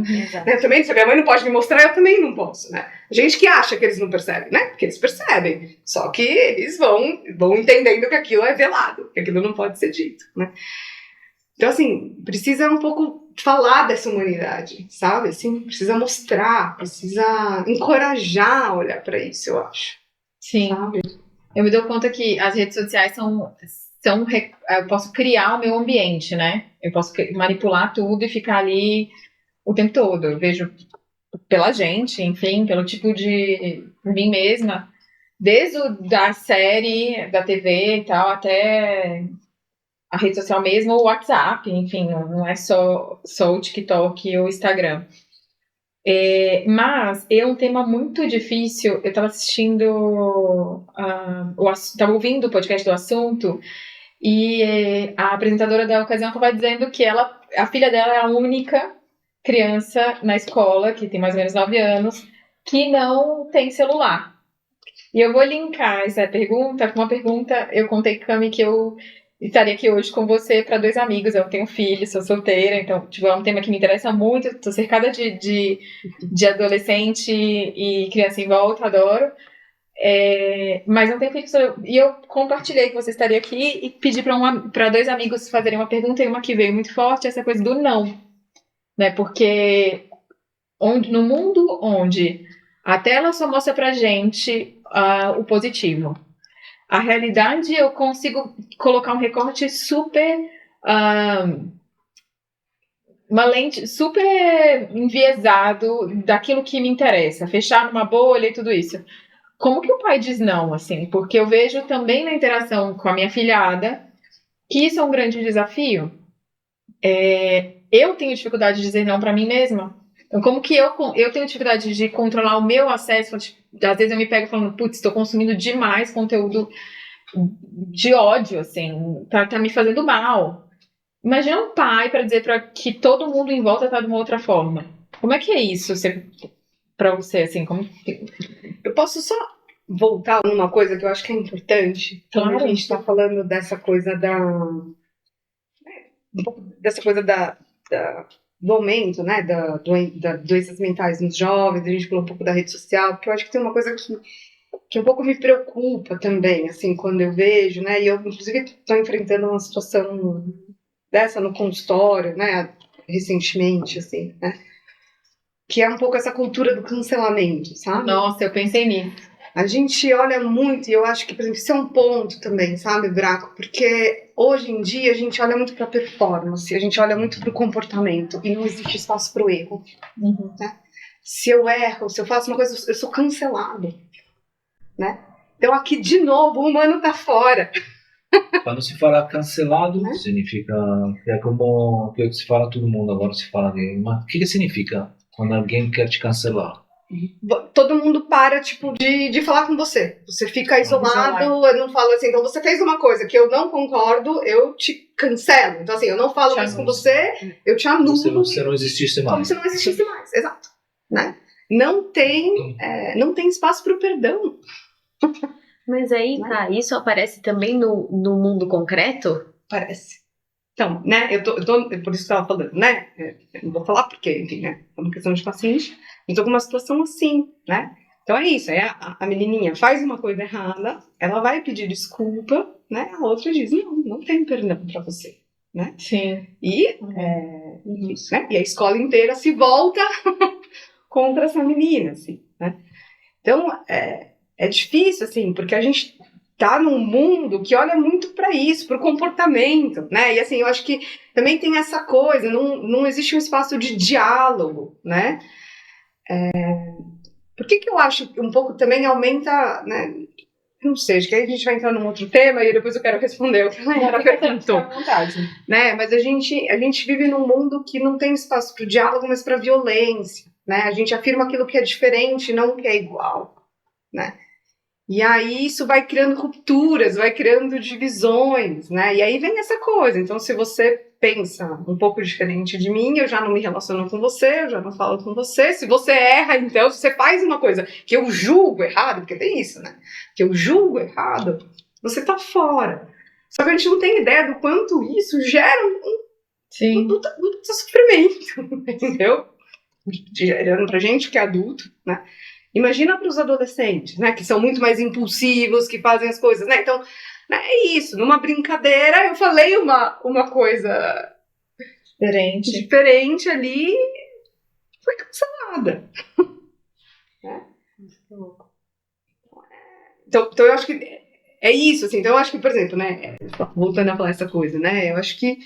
Exato. Né? Também, se a minha mãe não pode me mostrar, eu também não posso, né? Gente que acha que eles não percebem, né? Porque eles percebem. Só que eles vão entendendo que aquilo é velado, que aquilo não pode ser dito, né? Então, assim, precisa um pouco falar dessa humanidade, sabe? Assim, precisa mostrar, precisa encorajar a olhar para isso, eu acho. Sim. Sabe? Eu me dou conta que as redes sociais eu posso criar o meu ambiente, né? Eu posso manipular tudo e ficar ali o tempo todo. Eu vejo pela gente, enfim, pelo tipo de por mim mesma, desde da série, da TV e tal, até a rede social mesmo, o WhatsApp, enfim, não é só o TikTok ou o Instagram. Mas é um tema muito difícil. Eu estava assistindo, estava ouvindo o podcast do assunto e a apresentadora da ocasião estava dizendo que a filha dela é a única criança na escola, que tem mais ou menos 9 anos, que não tem celular. E eu vou linkar essa pergunta com uma pergunta. Eu contei, Cami, que eu estaria aqui hoje com você para 2 amigos. Eu tenho filho, sou solteira, então tipo, é um tema que me interessa muito. Estou cercada de adolescente e criança em volta, adoro. Mas não tenho filho. E eu compartilhei que você estaria aqui e pedi para 2 amigos fazerem uma pergunta, e uma que veio muito forte, essa coisa do não. Né? Porque no mundo onde a tela só mostra pra gente o positivo, a realidade eu consigo colocar um recorte super, uma lente super enviesado daquilo que me interessa, fechar numa bolha e tudo isso. Como que o pai diz não, assim? Porque eu vejo também na interação com a minha filhada que isso é um grande desafio. Eu tenho dificuldade de dizer não pra mim mesma. Então, como que eu tenho dificuldade de controlar o meu acesso? Às vezes eu me pego falando, putz, estou consumindo demais conteúdo de ódio, assim, tá me fazendo mal. Imagina um pai para dizer para que todo mundo em volta tá de uma outra forma. Como é que é isso para você, assim? Eu posso só voltar numa coisa que eu acho que é importante? Claro. Quando a gente está falando dessa coisa do aumento, né, da doenças mentais nos jovens, a gente falou um pouco da rede social, porque eu acho que tem uma coisa que um pouco me preocupa também, assim, quando eu vejo, né, e eu, inclusive, estou enfrentando uma situação dessa no consultório, né, recentemente, assim, né, que é um pouco essa cultura do cancelamento, sabe? Nossa, eu pensei nisso. A gente olha muito, e eu acho que, por exemplo, isso é um ponto também, sabe, Braco? Porque hoje em dia a gente olha muito para performance, a gente olha muito para o comportamento, e não existe espaço para o erro. Uhum. Né? Se eu erro, se eu faço uma coisa, eu sou cancelado. Né? Então aqui, de novo, o humano tá fora. Quando se fala cancelado, significa que é como que se fala todo mundo agora se fala de, mas o que significa quando alguém quer te cancelar? todo mundo para, tipo, de falar com você. Você fica isolado, eu não falo assim, então você fez uma coisa que eu não concordo, eu te cancelo. Então, assim, eu não falo mais com você, eu te anulo. Você não existisse mais. Como se não existisse mais, exato. Né? Não tem espaço para o perdão. Mas aí, tá, isso aparece também no mundo concreto? Parece. Então, né, eu tô por isso que eu estava falando, né, eu não vou falar porque, enfim, né, é uma questão de paciente, eu tô com uma situação assim, né, então é isso, aí a menininha faz uma coisa errada, ela vai pedir desculpa, né, a outra diz, não tem perdão pra você, né, Sim. e, isso, né, e a escola inteira se volta contra essa menina, assim, né, então é difícil, assim, porque a gente tá num mundo que olha muito para isso, para o comportamento, né? E assim, eu acho que também tem essa coisa, não existe um espaço de diálogo, né? Por que eu acho que um pouco também aumenta, né? Não sei, acho que aí a gente vai entrar num outro tema e depois eu quero responder o que a Nayara perguntou. À vontade. Né? Mas a gente vive num mundo que não tem espaço para o diálogo, mas para violência, né? A gente afirma aquilo que é diferente, não o que é igual, né? E aí isso vai criando rupturas, vai criando divisões, né? E aí vem essa coisa. Então, se você pensa um pouco diferente de mim, eu já não me relaciono com você, eu já não falo com você. Se você erra, então, se você faz uma coisa que eu julgo errado, porque tem isso, né? Que eu julgo errado, você tá fora. Só que a gente não tem ideia do quanto isso gera um puta sofrimento, entendeu? Gerando pra gente que é adulto, né? Imagina para os adolescentes, né, que são muito mais impulsivos, que fazem as coisas, né? Então, né, é isso. Numa brincadeira, eu falei uma coisa diferente ali, foi cancelada. Né? Então, eu acho que é isso, assim. Então, eu acho que, por exemplo, né, voltando a falar essa coisa, né, eu acho que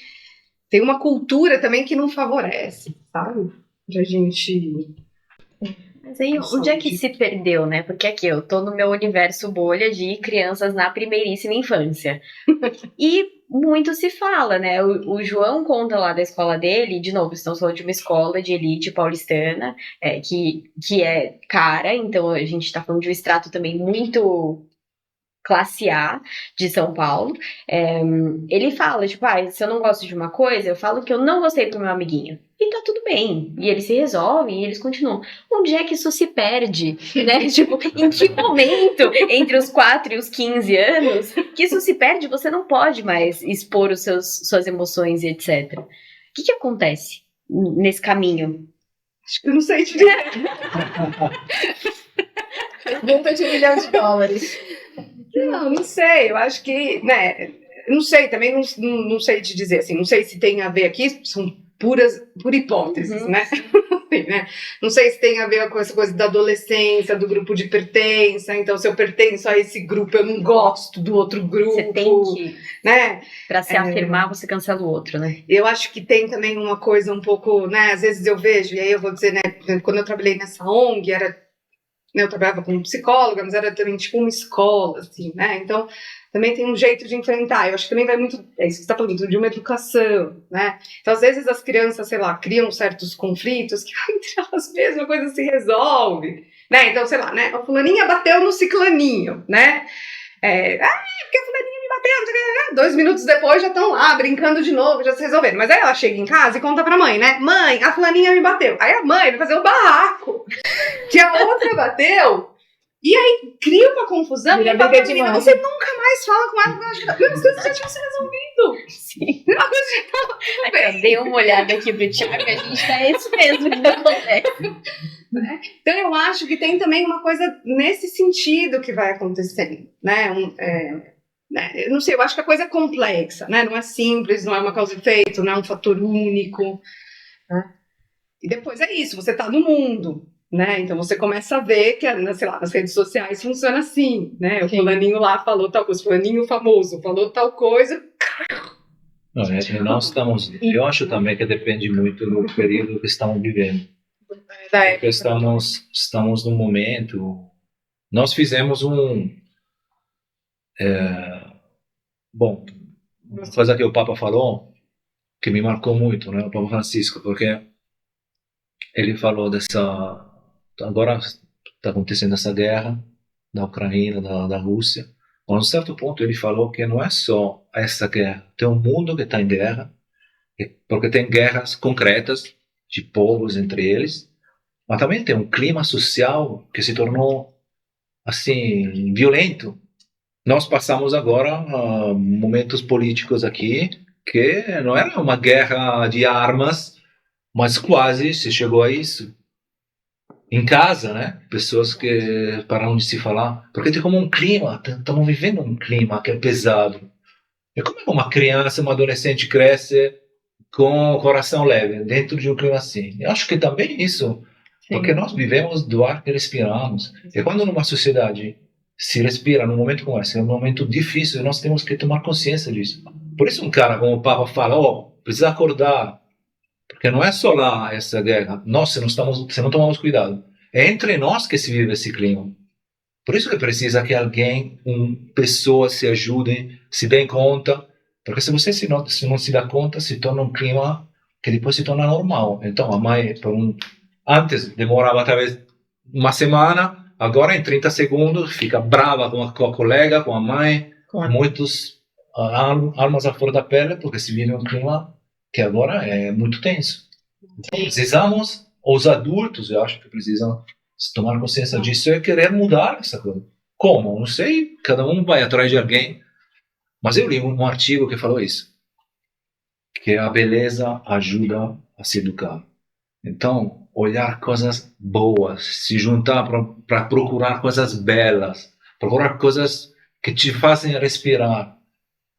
tem uma cultura também que não favorece, sabe? Pra gente... Mas aí, onde é que se perdeu, né? Porque aqui eu tô no meu universo bolha de crianças na primeiríssima infância. E muito se fala, né? O João conta lá da escola dele, de novo, estamos falando de uma escola de elite paulistana, que é cara, então a gente tá falando de um extrato também muito classe A de São Paulo. Ele fala, tipo, se eu não gosto de uma coisa, eu falo que eu não gostei pro meu amiguinho. E tá tudo bem. E eles se resolvem e eles continuam. Onde é que isso se perde? Né? Tipo, em que momento, entre os 4 e os 15 anos, que isso se perde? Você não pode mais expor suas emoções e etc. O que acontece nesse caminho? Acho que eu não sei te dizer. Pergunta de $1 milhão. Não sei, eu acho que, né, não sei, também não sei te dizer, assim, não sei se tem a ver aqui, são por hipóteses, né? Né? Não sei se tem a ver com essa coisa da adolescência, do grupo de pertença, então se eu pertenço a esse grupo, eu não gosto do outro grupo. Você tem que, né? Pra se afirmar, você cancela o outro, né? Eu acho que tem também uma coisa um pouco, né, às vezes eu vejo, e aí eu vou dizer, né, quando eu trabalhei nessa ONG, eu trabalhava como psicóloga, mas era também tipo uma escola, assim, né? Então, também tem um jeito de enfrentar. Eu acho que também vai muito, é isso que você está falando, de uma educação, né? Então, às vezes as crianças, sei lá, criam certos conflitos que entre elas mesmas a coisa se resolve, né? Então, sei lá, né? A fulaninha bateu no ciclaninho, né? Porque a fulaninha me bateu, não sei o que, 2 minutos depois já estão lá brincando de novo, já se resolveram. Mas aí ela chega em casa e conta pra mãe, né? Mãe, a fulaninha me bateu. Aí a mãe vai fazer o barraco que a outra bateu. E aí cria uma confusão e a menina, você nunca mais fala com ela. As coisas já tinham se resolvido. Sim. A coisa já tava tudo bem. Eu dei uma olhada aqui pro Thiago, a gente tá isso mesmo que acontece. Então eu acho que tem também uma coisa nesse sentido que vai acontecendo, né? Eu não sei, eu acho que a coisa é complexa, né? Não é simples, não é uma causa e efeito, não é um fator único, né? E depois é isso, você tá no mundo, né? Então você começa a ver que, sei lá, nas redes sociais funciona assim, né? O fulaninho lá falou tal coisa, o fulaninho famoso falou tal coisa. Não, nós estamos, eu acho também que depende muito do período que estamos vivendo. Porque estamos num momento, nós fizemos bom, uma coisa que o Papa falou, que me marcou muito, né, o Papa Francisco, porque ele falou agora está acontecendo essa guerra da Ucrânia, da Rússia. A um certo ponto ele falou que não é só essa guerra, tem um mundo que está em guerra, porque tem guerras concretas de povos entre eles, mas também tem um clima social que se tornou assim violento. Nós passamos agora momentos políticos aqui que não era uma guerra de armas, mas quase se chegou a isso. Em casa, né? Pessoas que pararam de se falar, porque tem como um clima, estamos vivendo um clima que é pesado. É como uma criança, uma adolescente cresce com o coração leve, dentro de um clima assim. Eu acho que também isso, porque nós vivemos do ar que respiramos. E quando numa sociedade se respira num momento como esse, é um momento difícil, nós temos que tomar consciência disso. Por isso um cara como o Papa fala, precisa acordar, porque não é só lá essa guerra, nós se não tomarmos cuidado, é entre nós que se vive esse clima. Por isso que precisa que alguém, pessoas se ajudem, se deem conta, porque se você se não se dá conta, se torna um clima que depois se torna normal. Então a mãe, antes demorava talvez uma semana, agora em 30 segundos fica brava com a colega, com a mãe, muitos armas à flor da pele, porque se vive um clima que agora é muito tenso. Então, precisamos, os adultos, eu acho que precisam tomar consciência disso e querer mudar essa coisa. Como? Não sei, cada um vai atrás de alguém. Mas eu li um artigo que falou isso, que a beleza ajuda a se educar. Então, olhar coisas boas, se juntar para procurar coisas belas, procurar coisas que te fazem respirar.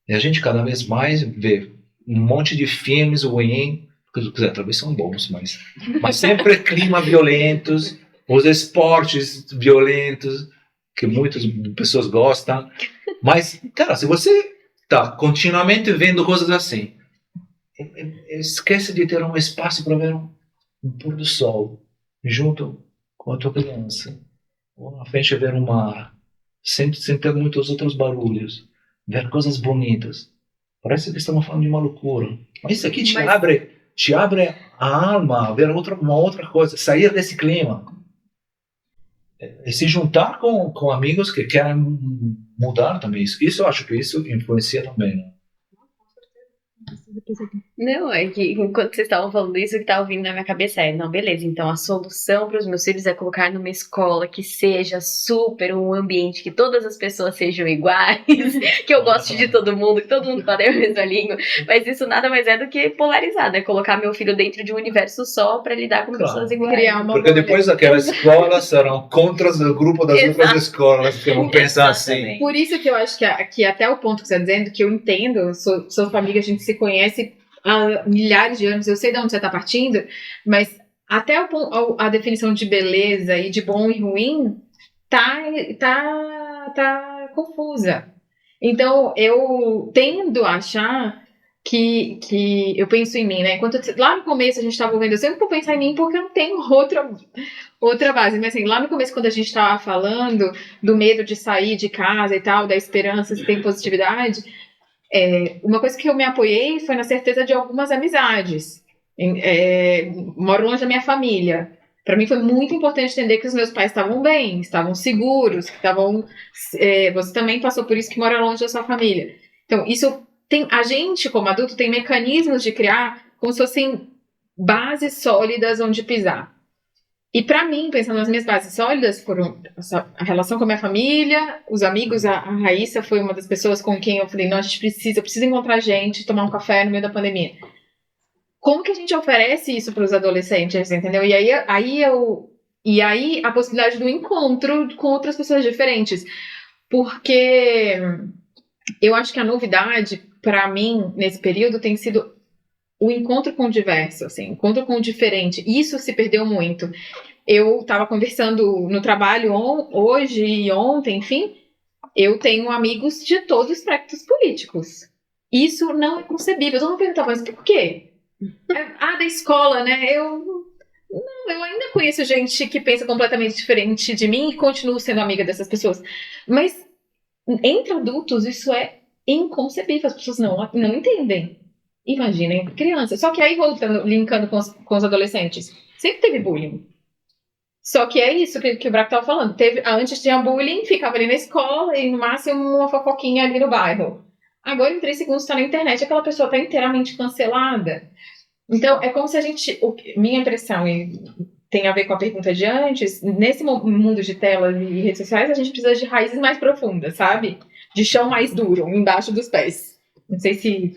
E a gente cada vez mais vê um monte de filmes ruins, que talvez são bons, mas sempre clima violentos, os esportes violentos, que muitas pessoas gostam. Mas, cara, se você está continuamente vendo coisas assim, esquece de ter um espaço para ver um pôr do sol, junto com a tua criança, ou na frente ver o mar, sem ter muitos outros barulhos, ver coisas bonitas. Parece que estamos falando de uma loucura. Mas isso aqui te abre a alma, ver uma outra coisa, sair desse clima. E se juntar com amigos que querem mudar também. Isso eu acho que isso influencia também, né? Não, é que enquanto vocês estavam falando isso, o que estava vindo na minha cabeça é, não, beleza, então a solução para os meus filhos é colocar numa escola que seja super um ambiente que todas as pessoas sejam iguais, que eu goste de todo mundo, que todo mundo fale a mesma língua, mas isso nada mais é do que polarizar, né? Colocar meu filho dentro de um universo só para lidar com pessoas iguais. Porque depois aquelas escolas serão contra o grupo das outras escolas, que vão pensar assim. Por isso que eu acho que até o ponto que você está dizendo, que eu entendo, sou família, a gente se conhece há milhares de anos, eu sei de onde você está partindo, mas até a definição de beleza e de bom e ruim tá confusa. Então, eu tendo a achar que eu penso em mim, né? Lá no começo a gente estava ouvindo, eu sempre vou pensar em mim porque eu não tenho outra base, mas assim, lá no começo quando a gente estava falando do medo de sair de casa e tal, da esperança, se tem positividade, uma coisa que eu me apoiei foi na certeza de algumas amizades. Moro longe da minha família. Para mim foi muito importante entender que os meus pais estavam bem, estavam seguros, que estavam. Você também passou por isso, que mora longe da sua família. Então, isso tem. A gente, como adulto, tem mecanismos de criar como se fossem bases sólidas onde pisar. E para mim, pensando nas minhas bases sólidas, foram a relação com a minha família, os amigos, a Raíssa foi uma das pessoas com quem eu falei, não, eu preciso encontrar gente, tomar um café no meio da pandemia. Como que a gente oferece isso para os adolescentes, entendeu? E aí a possibilidade do encontro com outras pessoas diferentes. Porque eu acho que a novidade, para mim, nesse período, tem sido o encontro com o diverso, assim, encontro com o diferente. Isso se perdeu muito. Eu estava conversando no trabalho hoje e ontem, enfim, eu tenho amigos de todos os espectros políticos. Isso não é concebível. Todo mundo perguntava, mas por quê? Da escola, né? Eu ainda conheço gente que pensa completamente diferente de mim e continuo sendo amiga dessas pessoas. Mas entre adultos isso é inconcebível. As pessoas não entendem. Imaginem criança. Só que aí, voltando, linkando com os adolescentes, sempre teve bullying. Só que é isso que o Braco tava falando. Antes tinha bullying, ficava ali na escola e no máximo uma fofoquinha ali no bairro. Agora, em 3 segundos, tá na internet, aquela pessoa tá inteiramente cancelada. Então, é como se a gente... Minha impressão, e tem a ver com a pergunta de antes, nesse mundo de telas e redes sociais, a gente precisa de raízes mais profundas, sabe? De chão mais duro, embaixo dos pés. Não sei se...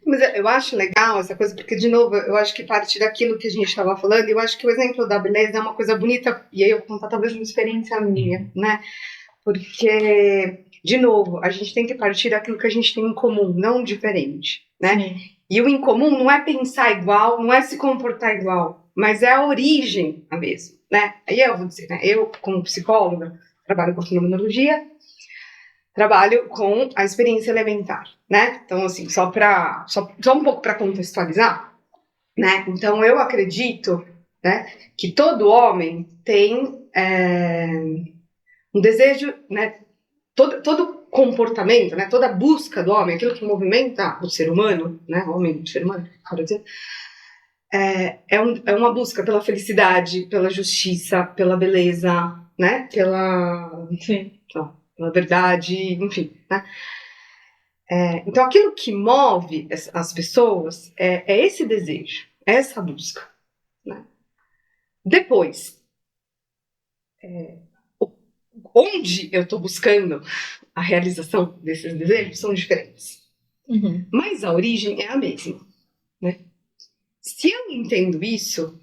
Mas eu acho legal essa coisa, porque, de novo, eu acho que parte daquilo que a gente estava falando, eu acho que o exemplo da beleza é uma coisa bonita, e aí eu vou contar talvez uma experiência minha, né? Porque, de novo, a gente tem que partir daquilo que a gente tem em comum, não diferente, né? Sim. E o em comum não é pensar igual, não é se comportar igual, mas é a origem a mesma, né? Aí eu vou dizer, né? Eu, como psicóloga, trabalho com fenomenologia, trabalho com a experiência elementar, né? Então, assim, só um pouco para contextualizar, né? Então, eu acredito, né, que todo homem tem um desejo, né? Todo comportamento, né? Toda busca do homem, aquilo que movimenta o ser humano, né? O homem, o ser humano, quero dizer, é uma busca pela felicidade, pela justiça, pela beleza, né? Sim. Pela verdade, enfim, né? Então, aquilo que move as pessoas é esse desejo, é essa busca, né? Depois, onde eu estou buscando a realização desses desejos são diferentes, mas a origem é a mesma, né? Se eu entendo isso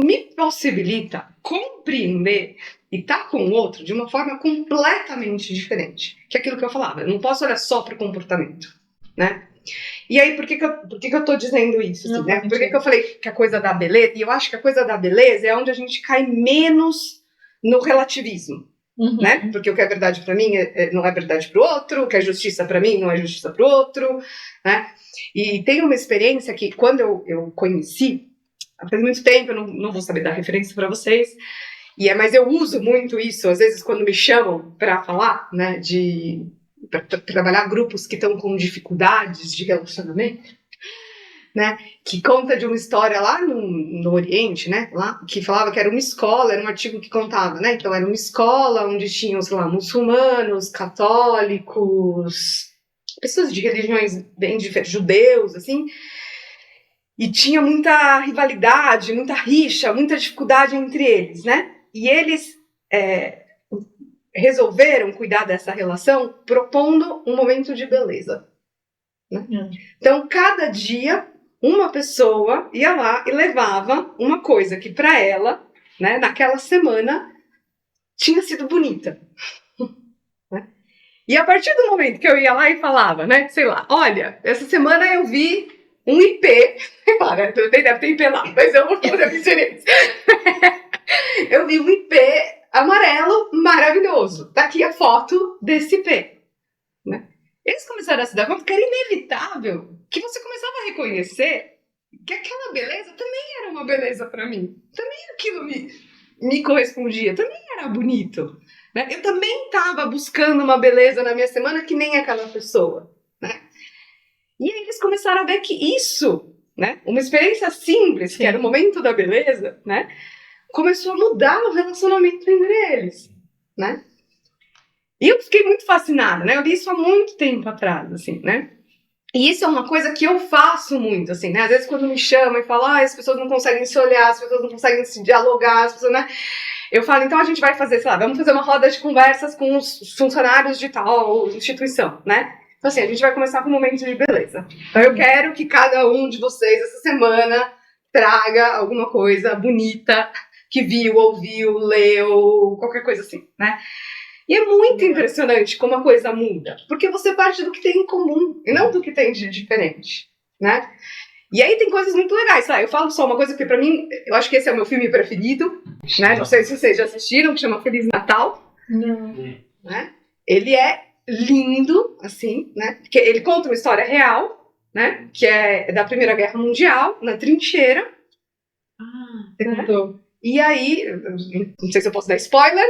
me possibilita compreender e estar com o outro de uma forma completamente diferente. Que é aquilo que eu falava, eu não posso olhar só para o comportamento, né? E aí, por que eu tô dizendo isso? Assim, né? Por que eu falei que a coisa da beleza... E eu acho que a coisa da beleza é onde a gente cai menos no relativismo, né? Porque o que é verdade para mim não é verdade para o outro, o que é justiça para mim não é justiça para o outro, né? E tem uma experiência que, quando eu conheci, faz muito tempo, eu não vou saber dar referência para vocês, mas eu uso muito isso, às vezes, quando me chamam para falar, né, para trabalhar grupos que estão com dificuldades de relacionamento, né, que conta de uma história lá no Oriente, né, lá, que falava que era uma escola, era um artigo que contava, né, então era uma escola onde tinham, sei lá, muçulmanos, católicos, pessoas de religiões bem diferentes, judeus, assim, e tinha muita rivalidade, muita rixa, muita dificuldade entre eles, né? E eles resolveram cuidar dessa relação propondo um momento de beleza, né? Então, cada dia, uma pessoa ia lá e levava uma coisa que, para ela, né, naquela semana, tinha sido bonita. Né? E a partir do momento que eu ia lá e falava, né, sei lá, olha, essa semana eu vi um IP, claro, deve ter IP lá, mas eu vou fazer a diferença. Eu vi um IP amarelo maravilhoso. Tá aqui a foto desse IP. Né? Eles começaram a se dar conta que era inevitável, que você começava a reconhecer que aquela beleza também era uma beleza para mim. Também aquilo me correspondia, também era bonito. Né? Eu também estava buscando uma beleza na minha semana que nem aquela pessoa. Né? E aí eles começaram a ver que isso, né, uma experiência simples, que era o momento da beleza, né, começou a mudar o relacionamento entre eles, né? E eu fiquei muito fascinada, né? Eu li isso há muito tempo atrás, assim, né? E isso é uma coisa que eu faço muito, assim, né? Às vezes quando me chamam e falam, as pessoas não conseguem se olhar, as pessoas não conseguem se dialogar, as pessoas, né? Eu falo, então a gente vai fazer, sei lá, vamos fazer uma roda de conversas com os funcionários de tal instituição, né? Então, assim, a gente vai começar com um momento de beleza. Então, eu quero que cada um de vocês, essa semana, traga alguma coisa bonita que viu, ouviu, leu, qualquer coisa assim, né? E é muito impressionante como a coisa muda. Porque você parte do que tem em comum e não do que tem de diferente, né? E aí tem coisas muito legais. Eu falo só uma coisa que, pra mim, eu acho que esse é o meu filme preferido, né? Não sei se vocês já assistiram, que chama Feliz Natal. Não. Né? Ele é lindo, assim, né? Porque ele conta uma história real, né? Que é da Primeira Guerra Mundial, na trincheira. Você contou. E aí, não sei se eu posso dar spoiler.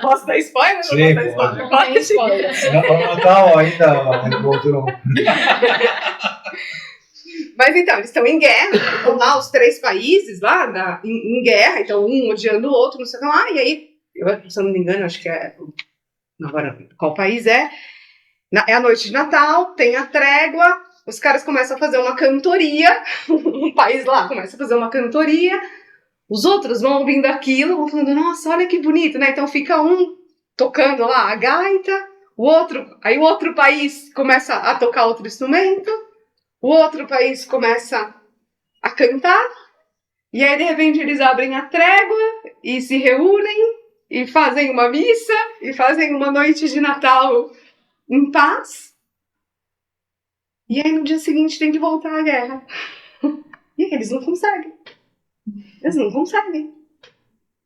Posso dar spoiler? Sim, não posso dar spoiler. Tem spoiler. O Natal ainda encontrou. Mas então, eles estão em guerra, estão lá os 3 países lá em guerra, então um odiando o outro, não sei o que lá, e aí, se eu não me engano, acho que é. Agora, qual país é? É a noite de Natal, tem a trégua, os caras começam a fazer uma cantoria, um país lá começa a fazer uma cantoria, os outros vão ouvindo aquilo, vão falando, nossa, olha que bonito, né? Então fica um tocando lá a gaita, aí o outro país começa a tocar outro instrumento, o outro país começa a cantar, e aí de repente eles abrem a trégua e se reúnem e fazem uma missa e fazem uma noite de Natal em paz. E aí no dia seguinte tem que voltar à guerra. E aí eles não conseguem. Eles não conseguem.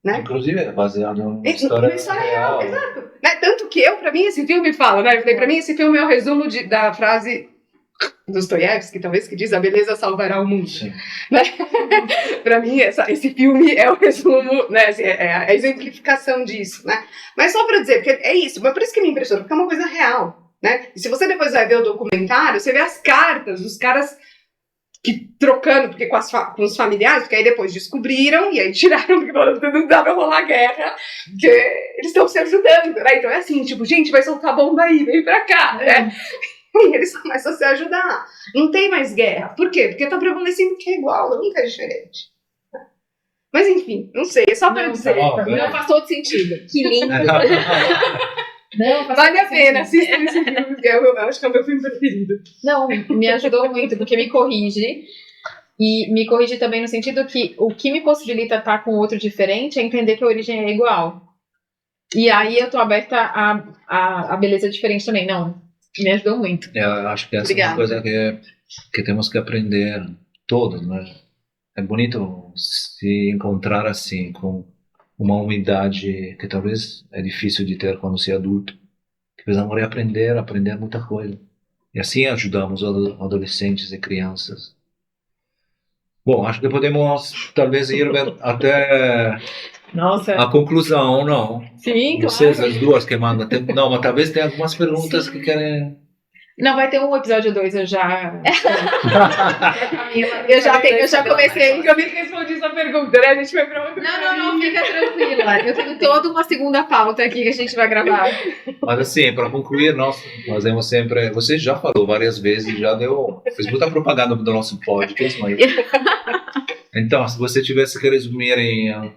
Né? Inclusive é baseado em história real. Exato. Né? Tanto que pra mim esse filme fala, né? Eu falei, pra mim esse filme é o resumo da frase Dostoiévski, talvez, que diz a beleza salvará o mundo. Né? Pra mim esse filme é o resumo, né? Assim, é a exemplificação disso, né? Mas só pra dizer, porque é isso, mas por isso que me impressiona, porque é uma coisa real, né? E se você depois vai ver o documentário, você vê as cartas dos caras que trocando, porque com os familiares, porque aí depois descobriram e aí tiraram, porque não dá pra rolar guerra, porque eles estão se ajudando, né? Então é assim, tipo, gente, vai soltar bomba aí, vem pra cá, né? E eles começam a se ajudar. Não tem mais guerra. Por quê? Porque tá prevalecendo que é igual, nunca é diferente. Mas enfim, não sei, é só pra dizer. Não faz todo sentido. Que lindo. Não, Vale a pena, assista esse filme, que eu acho que é o meu filme preferido. Não, me ajudou muito, porque me corrige. E me corrige também no sentido que o que me possibilita estar com outro diferente é entender que a origem é igual. E aí eu tô aberta a beleza diferente também. Não, me ajudou muito. Eu acho que essa Obrigada. é uma coisa que temos que aprender todos, né? É bonito se encontrar assim, com uma humildade que talvez é difícil de ter quando se é adulto. Que precisamos aprender muita coisa. E assim ajudamos os adolescentes e crianças. Bom, acho que podemos talvez ir até Nossa. a conclusão, não? Sim, Vocês, claro. as duas que mandam. Não, mas talvez tenha algumas perguntas que querem... Não, vai ter um episódio 2, eu já... Eu já comecei, eu nem respondi essa pergunta, né? A gente vai pra outra. Não, fica tranquila. Eu tenho toda uma segunda pauta aqui que a gente vai gravar. Mas assim, para concluir, nós fazemos sempre... Você já falou várias vezes, fez muita propaganda do nosso podcast, mas... Então, se você tivesse que resumir em um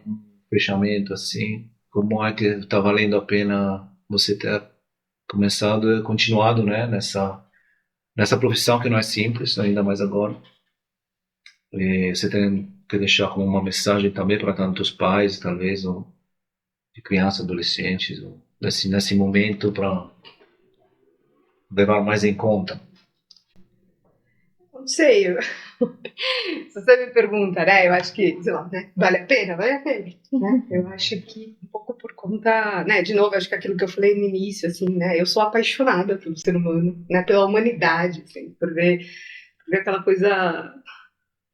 fechamento, assim, como é que está valendo a pena você ter começado e continuado, né, nessa profissão que não é simples, ainda mais agora. E você tem que deixar como uma mensagem também para tantos pais, talvez, ou de crianças, adolescentes, ou nesse momento para levar mais em conta. Não sei. Se você me pergunta, né? Eu acho que, sei lá, né? Vale a pena, né? Eu acho que um pouco por conta, né? De novo, acho que aquilo que eu falei no início, assim, né? Eu sou apaixonada pelo ser humano, né? Pela humanidade, assim, por ver aquela coisa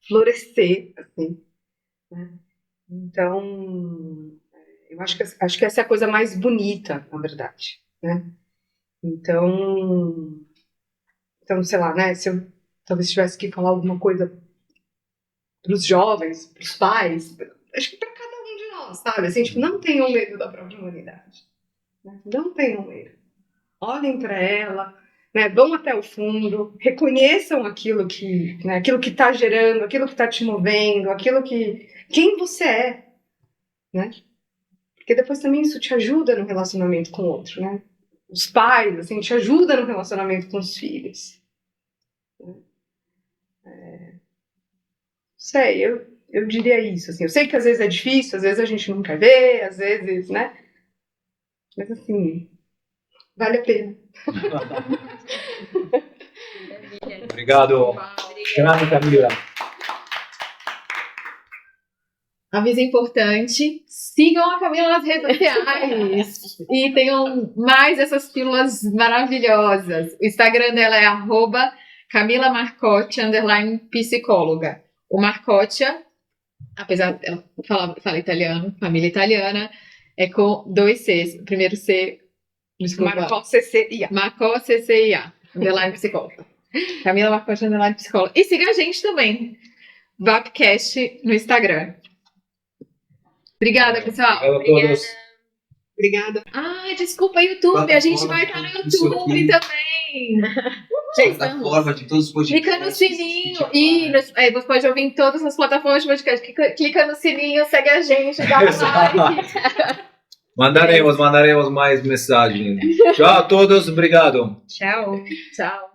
florescer, assim, né? Então, eu acho que essa é a coisa mais bonita, na verdade, né? Então, sei lá, né? Se eu talvez tivesse que falar alguma coisa para os jovens, para os pais, acho que para cada um de nós, sabe? Assim, tipo, não tenham medo da própria humanidade. Né? Não tenham medo. Olhem para ela, né? Vão até o fundo, reconheçam aquilo que está gerando, aquilo que está te movendo, quem você é, né? Porque depois também isso te ajuda no relacionamento com o outro, né? Os pais, assim, te ajudam no relacionamento com os filhos. Sei, eu diria isso, assim. Eu sei que às vezes é difícil, às vezes a gente não quer ver, às vezes, né? Mas assim, vale a pena. Obrigado. Grande, Camila. Aviso importante, sigam a Camila nas redes sociais e tenham mais essas pílulas maravilhosas. O Instagram dela é @CamilaMarcotti _psicóloga. O Marcottia, apesar de ela falar italiano, família italiana, é com 2 Cs. O primeiro C, desculpa. Marcó CCIA. Marcó CCIA, _psicóloga. Camila Marcotti, underline psicóloga. E siga a gente também. Vapcast no Instagram. Obrigada, pessoal. Obrigado a todos. Obrigada. Ah, desculpa, YouTube. A gente vai estar no YouTube também. Plataforma de todos os podcasts. Clica no sininho. E você pode ouvir em todas as plataformas de podcast. Clica no sininho, segue a gente, dá like. Mandaremos mais mensagens. Tchau a todos, obrigado. Tchau. Tchau.